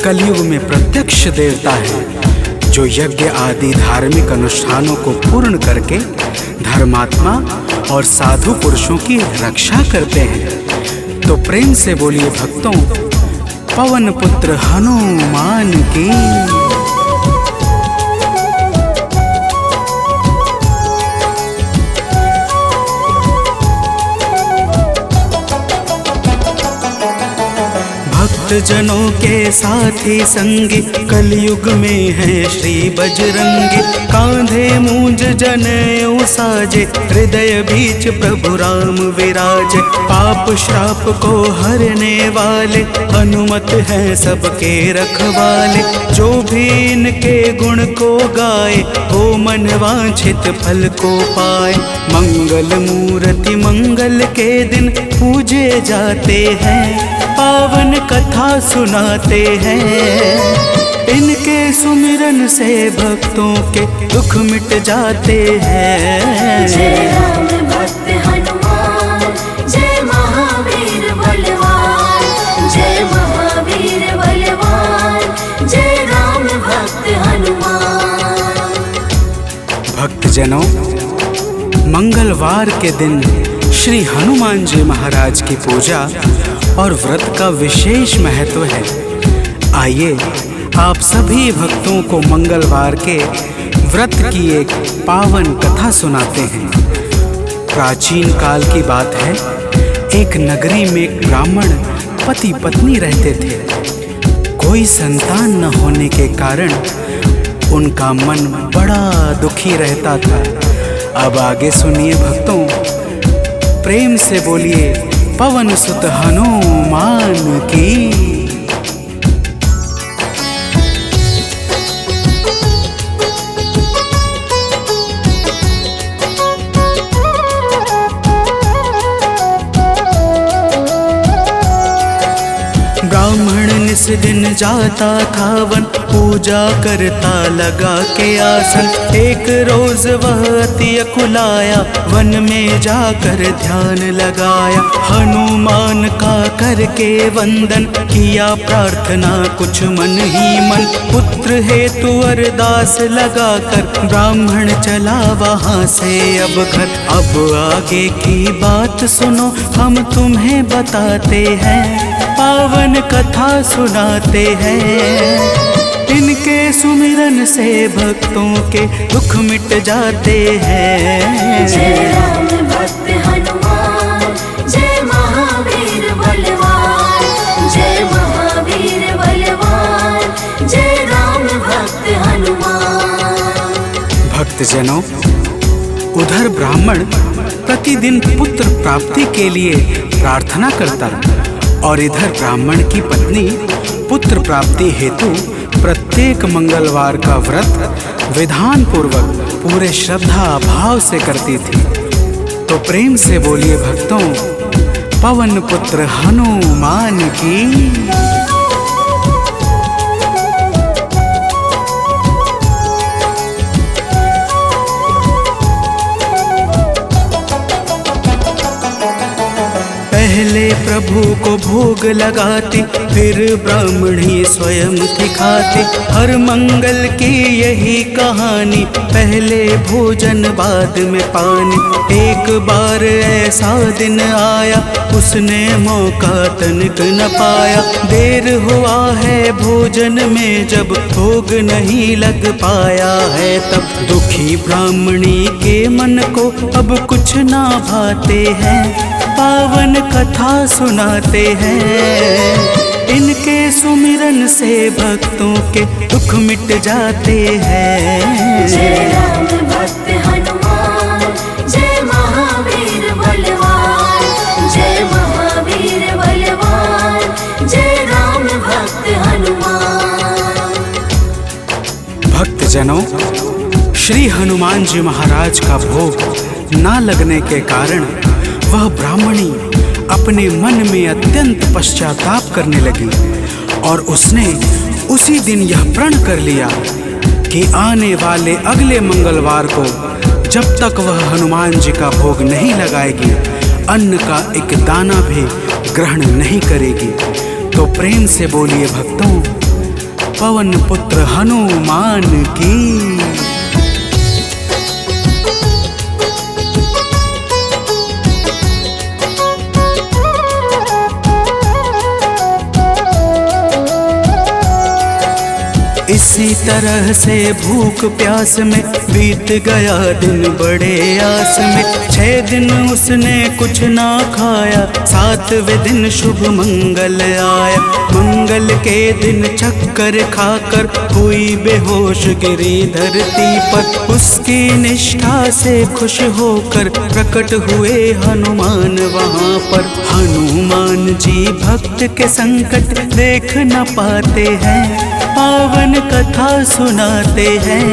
S7: कलयुग में प्रत्यक्ष देवता है, जो यज्ञ आदि धार्मिक अनुष्ठानों को पूर्ण करके धर्मात्मा और साधु पुरुषों की रक्षा करते हैं। तो प्रेम से बोलिए भक्तों, पवन पुत्र हनुमान की। जनों के साथी संगी कलयुग में है श्री बजरंगी। कांधे मूंज जनेऊ साजे, हृदय बीच प्रभु राम विराजे। पाप श्राप को हरने वाले हनुमत हैं सबके रखवाले। जो भी इनके गुण को गाए, वो मन वांछित फल को पाए। मंगल मूर्ति मंगल के दिन पूजे जाते हैं। पावन कथा सुनाते हैं। इनके सुमिरन से भक्तों के दुख मिट जाते हैं।
S5: जय राम भक्त हनुमान, जय महावीर बलवान, जय महावीर बलवान, जय राम भक्त हनुमान।
S7: भक्तजनों, मंगलवार के दिन श्री हनुमान जी महाराज की पूजा और व्रत का विशेष महत्व है। आइए आप सभी भक्तों को मंगलवार के व्रत की एक पावन कथा सुनाते हैं। प्राचीन काल की बात है। एक नगरी में एक ब्राह्मण पति पत्नी रहते थे। कोई संतान न होने के कारण उनका मन बड़ा दुखी रहता था। अब आगे सुनिए भक्तों, प्रेम से बोलिए पवन सुत हनुमान की। ब्राह्मण निस दिन जाता था वन, पूजा करता लगा के आसन। एक रोज वह अति अकुलाया, वन में जाकर ध्यान लगाया। हनुमान का करके वंदन किया प्रार्थना कुछ मन ही मन। पुत्र हेतु अरदास लगाकर ब्राह्मण चला वहाँ से अब घर। अब आगे की बात सुनो, हम तुम्हें बताते हैं। पावन कथा सुनाते हैं। इनके सुमिरन से भक्तों के दुख मिट जाते हैं।
S5: जय राम भक्त हनुमान, जय महावीर बलवान, जय महावीर बलवान, भक्त हनुमान।
S7: भक्तजनों, उधर ब्राह्मण प्रतिदिन पुत्र प्राप्ति के लिए प्रार्थना करता और इधर ब्राह्मण की पत्नी पुत्र प्राप्ति हेतु प्रत्येक मंगलवार का व्रत विधान पूर्वक पूरे श्रद्धा भाव से करती थी। तो प्रेम से बोलिए भक्तों, पवन पुत्र हनुमान की।
S6: पहले प्रभु को भोग लगाती, फिर ब्राह्मणी स्वयं थी खाती। हर मंगल की यही कहानी, पहले भोजन बाद में पानी। एक बार ऐसा दिन आया, उसने मौका तनिक न पाया। देर हुआ है भोजन में, जब भोग नहीं लग पाया है तब दुखी ब्राह्मणी के मन को अब कुछ ना भाते हैं। पावन कथा सुनाते हैं, इनके सुमिरन से भक्तों के दुख मिट जाते हैं।
S5: जय राम भक्त हनुमान, जय महावीर बलवान, जय महावीर बलवान, जय राम भक्त हनुमान।
S7: भक्तजनों, श्री हनुमान जी महाराज का भोग ना लगने के कारण वह ब्राह्मणी अपने मन में अत्यंत पश्चाताप करने लगी और उसने उसी दिन यह प्रण कर लिया कि आने वाले अगले मंगलवार को जब तक वह हनुमान जी का भोग नहीं लगाएगी, अन्न का एक दाना भी ग्रहण नहीं करेगी। तो प्रेम से बोलिए भक्तों, पवन पुत्र हनुमान की।
S6: इसी तरह से भूख प्यास में बीत गया दिन बड़े आस में। 6 दिन उसने कुछ ना खाया, 7वें दिन शुभ मंगल आया। मंगल के दिन चक्कर खाकर हुई बेहोश गिरी धरती पर। उसकी निष्ठा से खुश होकर प्रकट हुए हनुमान वहाँ पर। हनुमान जी भक्त के संकट देख न पाते हैं, पावन कथा सुनाते हैं।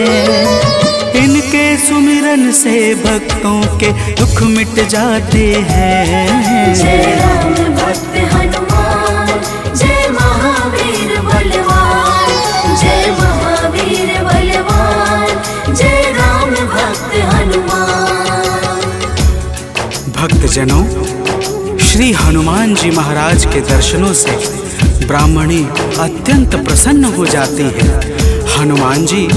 S6: इनके सुमिरन से भक्तों के दुख मिट जाते हैं।
S5: जय राम भक्त हनुमान, जय महावीर बलवान, जय महावीर बलवान, जय राम भक्त हनुमान।
S7: भक्तजनों, श्री हनुमान जी महाराज के दर्शनों से ब्राह्मणी अत्यंत प्रसन्न हो जाती है। हनुमान जी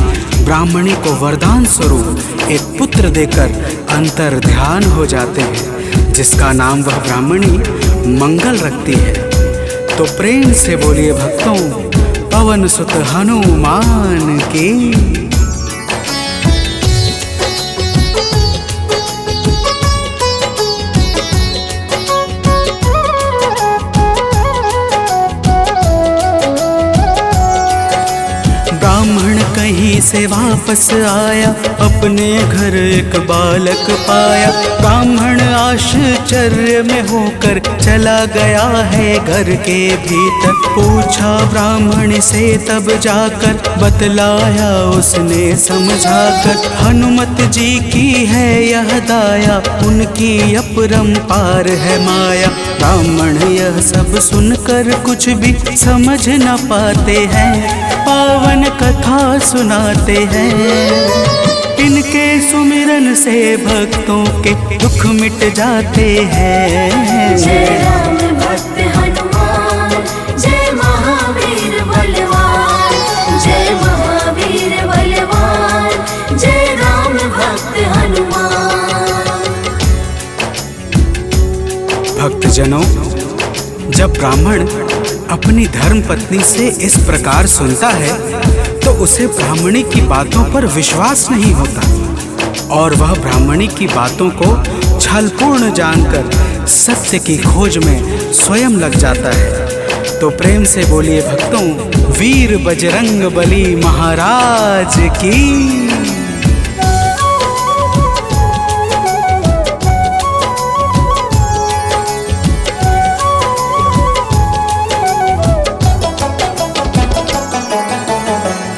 S7: ब्राह्मणी को वरदान स्वरूप एक पुत्र देकर अंतर ध्यान हो जाते हैं, जिसका नाम वह ब्राह्मणी मंगल रखती है। तो प्रेम से बोलिए भक्तों, पवन सुत हनुमान की।
S6: ब्राह्मण कहीं से वापस आया, अपने घर एक बालक पाया। ब्राह्मण आश्चर्य में होकर चला गया है घर के भीतर। पूछा ब्राह्मण से तब जाकर, बतलाया उसने समझाकर। हनुमत जी की है यह दाया, उनकी अपरंपार है माया। ब्राह्मण यह सब सुनकर कुछ भी समझ न पाते हैं, पावन कथा सुनाते हैं। इनके सुमिरन से भक्तों के दुख मिट जाते हैं।
S5: जय राम भक्त हनुमान, जय महावीर बलवान, जय महावीर बलवान, जय राम भक्त हनुमान।
S7: भक्तजनों, जब ब्राह्मण अपनी धर्म पत्नी से इस प्रकार सुनता है तो उसे ब्राह्मणी की बातों पर विश्वास नहीं होता और वह ब्राह्मणी की बातों को छलपूर्ण जानकर सत्य की खोज में स्वयं लग जाता है। तो प्रेम से बोलिए भक्तों, वीर बजरंग बली महाराज की।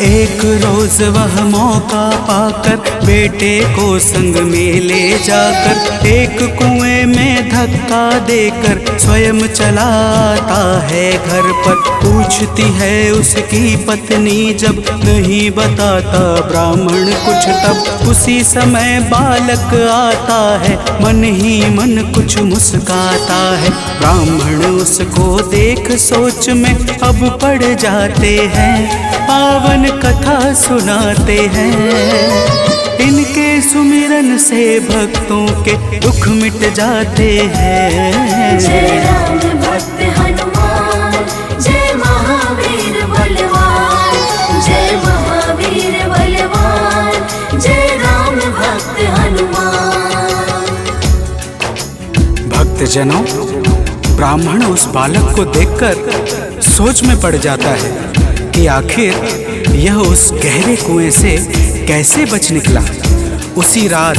S7: एक रोज वह मौका पाकर बेटे को संग में ले जाकर एक कुएं में धक्का देकर स्वयं चलाता है घर पर। पूछती है उसकी पत्नी जब नहीं बताता ब्राह्मण कुछ, तब उसी समय बालक आता है मन ही मन कुछ मुस्काता है। ब्राह्मण उसको देख सोच में अब पड़ जाते हैं, पावन कथा सुनाते हैं। इनके सुमिरन से भक्तों के दुख मिट जाते हैं।
S5: जय राम भक्त हनुमान, जय महावीर बलवान, जय महावीर बलवान, जय राम भक्त हनुमान।
S7: भक्तजनों, ब्राह्मण उस बालक को देखकर सोच में पड़ जाता है कि आखिर यह उस गहरे कुएं से कैसे बच निकला। उसी रात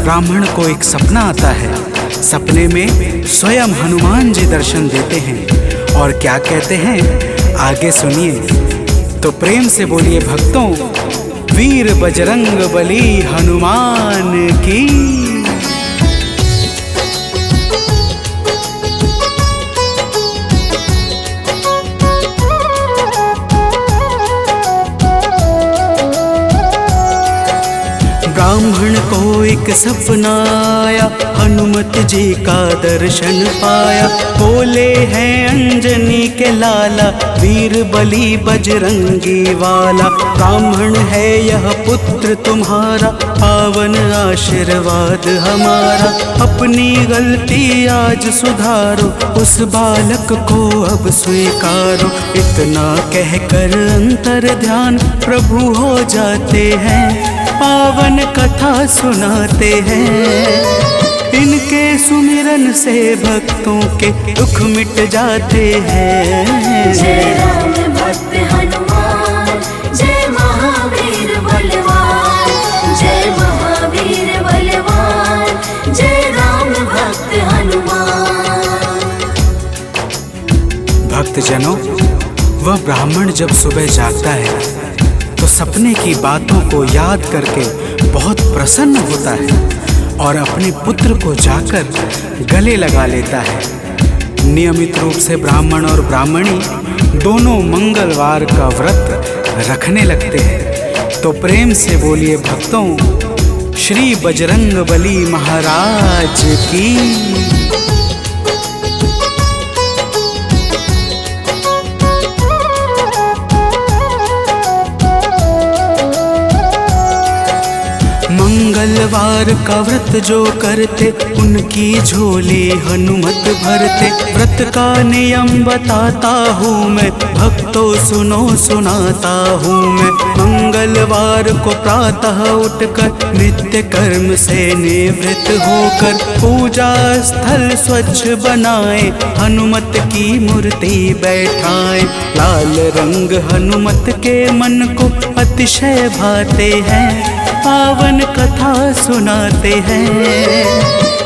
S7: ब्राह्मण को एक सपना आता है। सपने में स्वयं हनुमान जी दर्शन देते हैं और क्या कहते हैं आगे सुनिए। तो प्रेम से बोलिए भक्तों, वीर बजरंग बली हनुमान की। ब्राह्मण को एक सपना आया, हनुमत जी का दर्शन पाया। बोले हैं अंजनी के लाला, वीर बली बजरंगी वाला। ब्राह्मण है यह पुत्र तुम्हारा, पावन आशीर्वाद हमारा। अपनी गलती आज सुधारो, उस बालक को अब स्वीकारो। इतना कहकर अंतर ध्यान प्रभु हो जाते हैं, पावन कथा सुनाते हैं। इनके सुमिरन से भक्तों के दुख मिट जाते हैं।
S5: जय राम भक्त हनुमान, जय महावीर बलवान, जय महावीर बलवान, जय राम भक्त हनुमान।
S7: भक्तजनों, वह ब्राह्मण जब सुबह जागता है तो सपने की बातों को याद करके बहुत प्रसन्न होता है और अपने पुत्र को जाकर गले लगा लेता है। नियमित रूप से ब्राह्मण और ब्राह्मणी दोनों मंगलवार का व्रत रखने लगते हैं। तो प्रेम से बोलिए भक्तों, श्री बजरंग बली महाराज की। मंगलवार का व्रत जो करते उनकी झोली हनुमत भरते। व्रत का नियम बताता हूँ मैं, भक्तों सुनो सुनाता हूँ मैं। मंगलवार को प्रातः उठकर नित्य कर्म से निवृत्त होकर पूजा स्थल स्वच्छ बनाए, हनुमत की मूर्ति बैठाए। लाल रंग हनुमत के मन को अतिशय भाते हैं, पावन कथा सुनाते हैं।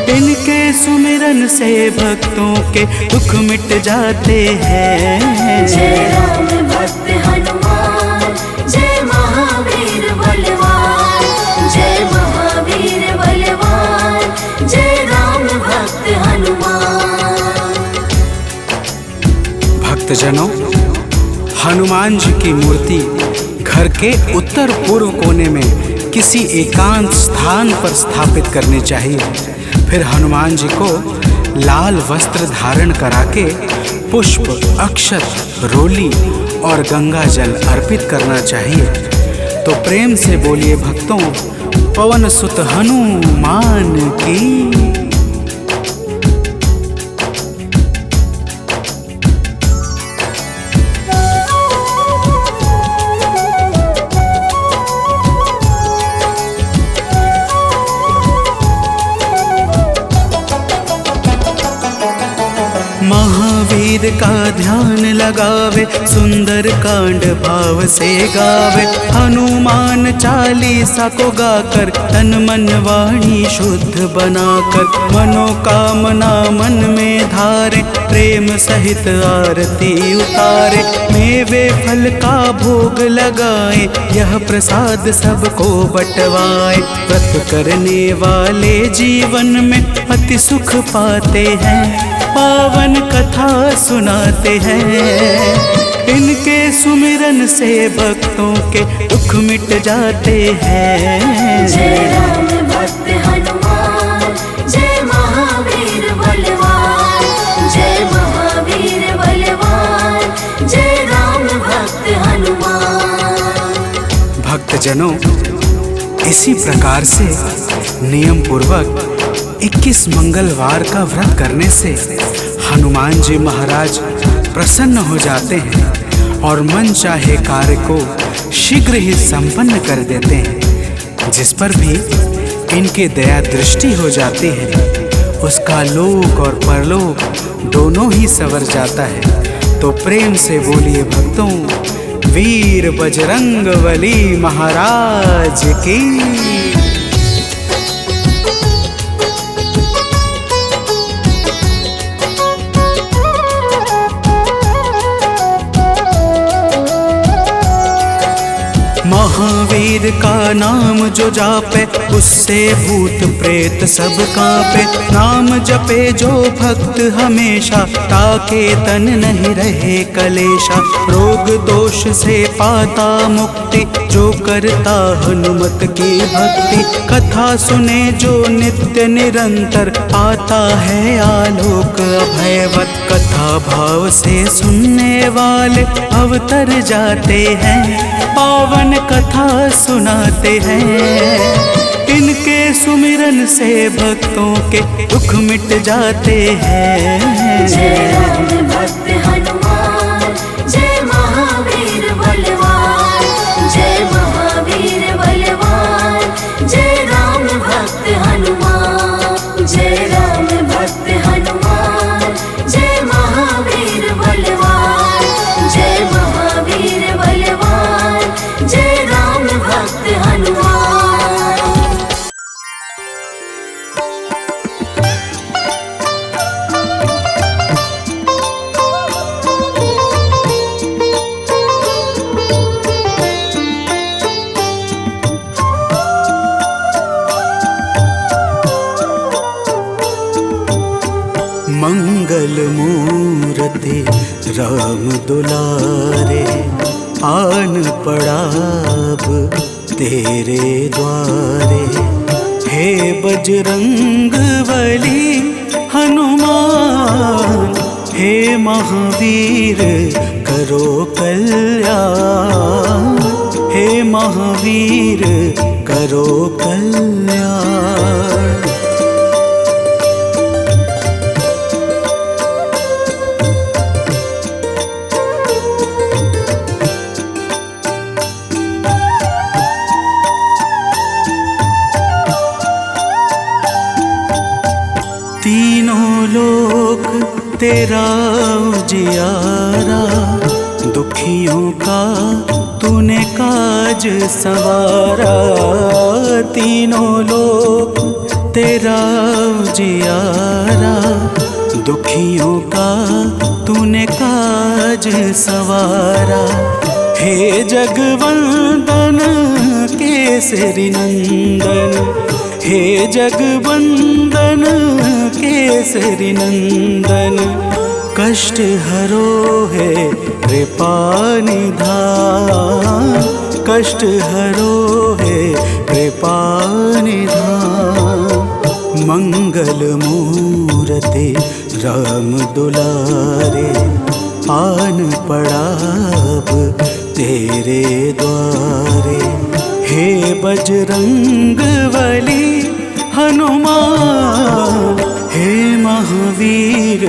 S7: इनके सुमिरन से भक्तों के दुख मिट जाते हैं।
S5: जय राम भक्त हनुमान, जय महावीर बलवान, जय महावीर बलवान, जय राम भक्त हनुमान।
S7: भक्तजनों, हनुमान जी की मूर्ति घर के उत्तर पूर्व कोने में किसी एकांत स्थान पर स्थापित करनी चाहिए। फिर हनुमान जी को लाल वस्त्र धारण करा के पुष्प, अक्षत, रोली और गंगा जल अर्पित करना चाहिए। तो प्रेम से बोलिए भक्तों, पवन सुत हनुमान की।
S6: महावीर का ध्यान लगावे, सुंदर कांड भाव से गावे। हनुमान चालीसा को गाकर तन मन वाणी शुद्ध बनाकर, मनोकामना मन में धारे, प्रेम सहित आरती उतारे। मेवे फल का भोग लगाए, यह प्रसाद सबको बंटवाए। व्रत करने वाले जीवन में अति सुख पाते हैं, पावन कथा सुनाते हैं। इनके सुमिरन से भक्तों के दुख मिट जाते हैं।
S5: जय राम भक्त हनुमान, जय महावीर बलवान, जय महावीर बलवान, जय राम भक्त हनुमान।
S7: भक्तजनों, इसी प्रकार से नियम पूर्वक 21 मंगलवार का व्रत करने से हनुमान जी महाराज प्रसन्न हो जाते हैं और मन चाहे कार्य को शीघ्र ही संपन्न कर देते हैं। जिस पर भी इनके दया दृष्टि हो जाती है, उसका लोक और परलोक दोनों ही संवर जाता है। तो प्रेम से बोलिए भक्तों, वीर बजरंगबली महाराज की। महावीर का नाम जो जापे, उससे भूत प्रेत सब कांपे। नाम जपे जो भक्त हमेशा, ताके तन नहीं रहे कलेशा। रोग दोष से पाता मुक्ति, जो करता हनुमत की भक्ति। कथा सुने जो नित्य निरंतर, पाता है आलोक अभयवत। कथा भाव से सुनने वाले अवतर जाते हैं, पावन कथा सुनाते हैं। इनके सुमिरन से भक्तों के दुख मिट जाते हैं।
S5: जय राम भक्त हनुमान, जय महावीर बलवान, जय महावीर बलवान, जय राम भक्त हनुमान। जय राम भक्त हनुमान, जय महावीर बलवान, जय महावीर बलवान, जय राम भक्त हनुमान।
S6: मंगल मूर्ति राम दुलारे, आन पड़ाब तेरे द्वारे। हे बजरंग बली हनुमान, हे महावीर करो कल्याण। हे महावीर करो कल्याण। तीनों लोक तेरा उजियारा, दुखियों का तूने काज संवारा। तीनों लोक तेरा उजियारा, दुखियों का तूने काज संवारा। हे जगवंदन केसरी नंदन, हे जगवंदन केसरी नंदन। कष्ट हरो है कृपा निधान, कष्ट हरो है कृपा निधान। मंगल मूर्ति राम दुलारे, आन पड़ाब तेरे द्वारे। हे बजरंग बली हनुमान, हे महावीर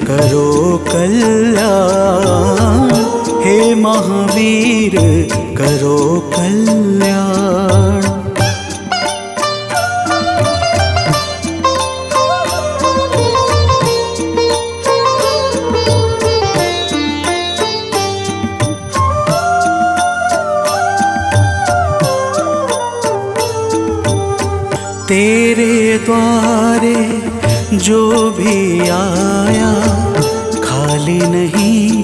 S6: करो कल्याण। हे महावीर करो कल्याण। तेरे द्वारे जो भी आया खाली नहीं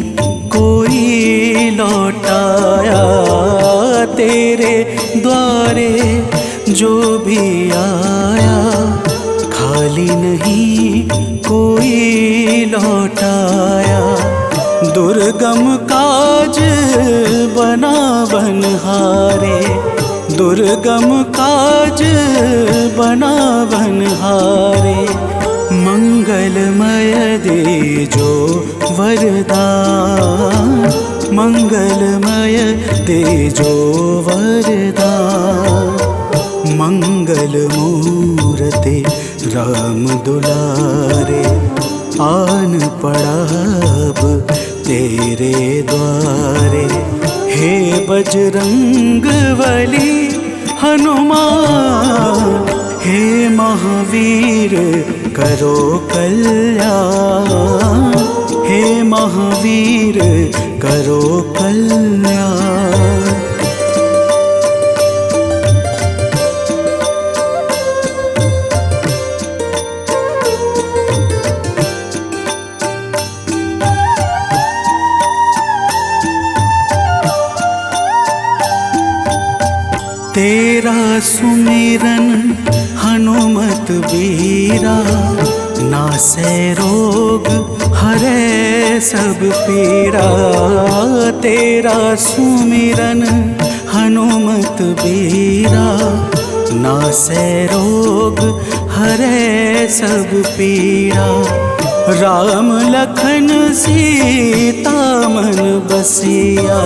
S6: कोई लौटाया। तेरे द्वारे जो भी आया खाली नहीं कोई लौटाया। दुर्गम काज बना बनहारे, दुर्गम काज बना बनहारे। मंगलमय दे जो वरदान, मंगलमय दे जो वरदान। मंगल मूर्ति राम दुलारे, आन पड़ा अब तेरे द्वारे। हे बजरंग बली हनुमान, हे महावीर करो कल्याण, हे महावीर करो कल्याण। तेरा सुमिरन हनुमत बीरा, नासै रोग हरै सब पीरा। तेरा सुमिरन हनुमत बीरा, नासै रोग हरै सब पीरा। राम लखन सीता मन बसिया,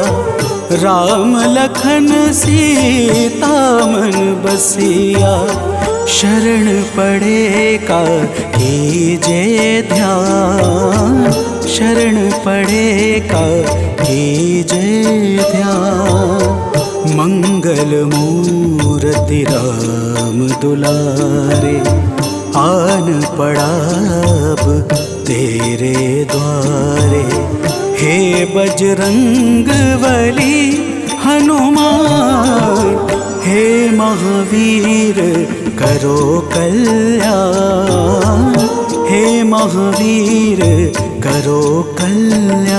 S6: राम लखन सीता मन बसिया। शरण पड़े का कीजे ध्यान, शरण पड़े का कीजे ध्यान। मंगल मूर्ति राम दुलारे, आन पड़ा अब तेरे द्वारे। हे बजरंग बली हनुमान, हे महावीर करो कल्याण, हे महावीर करो कल्याण।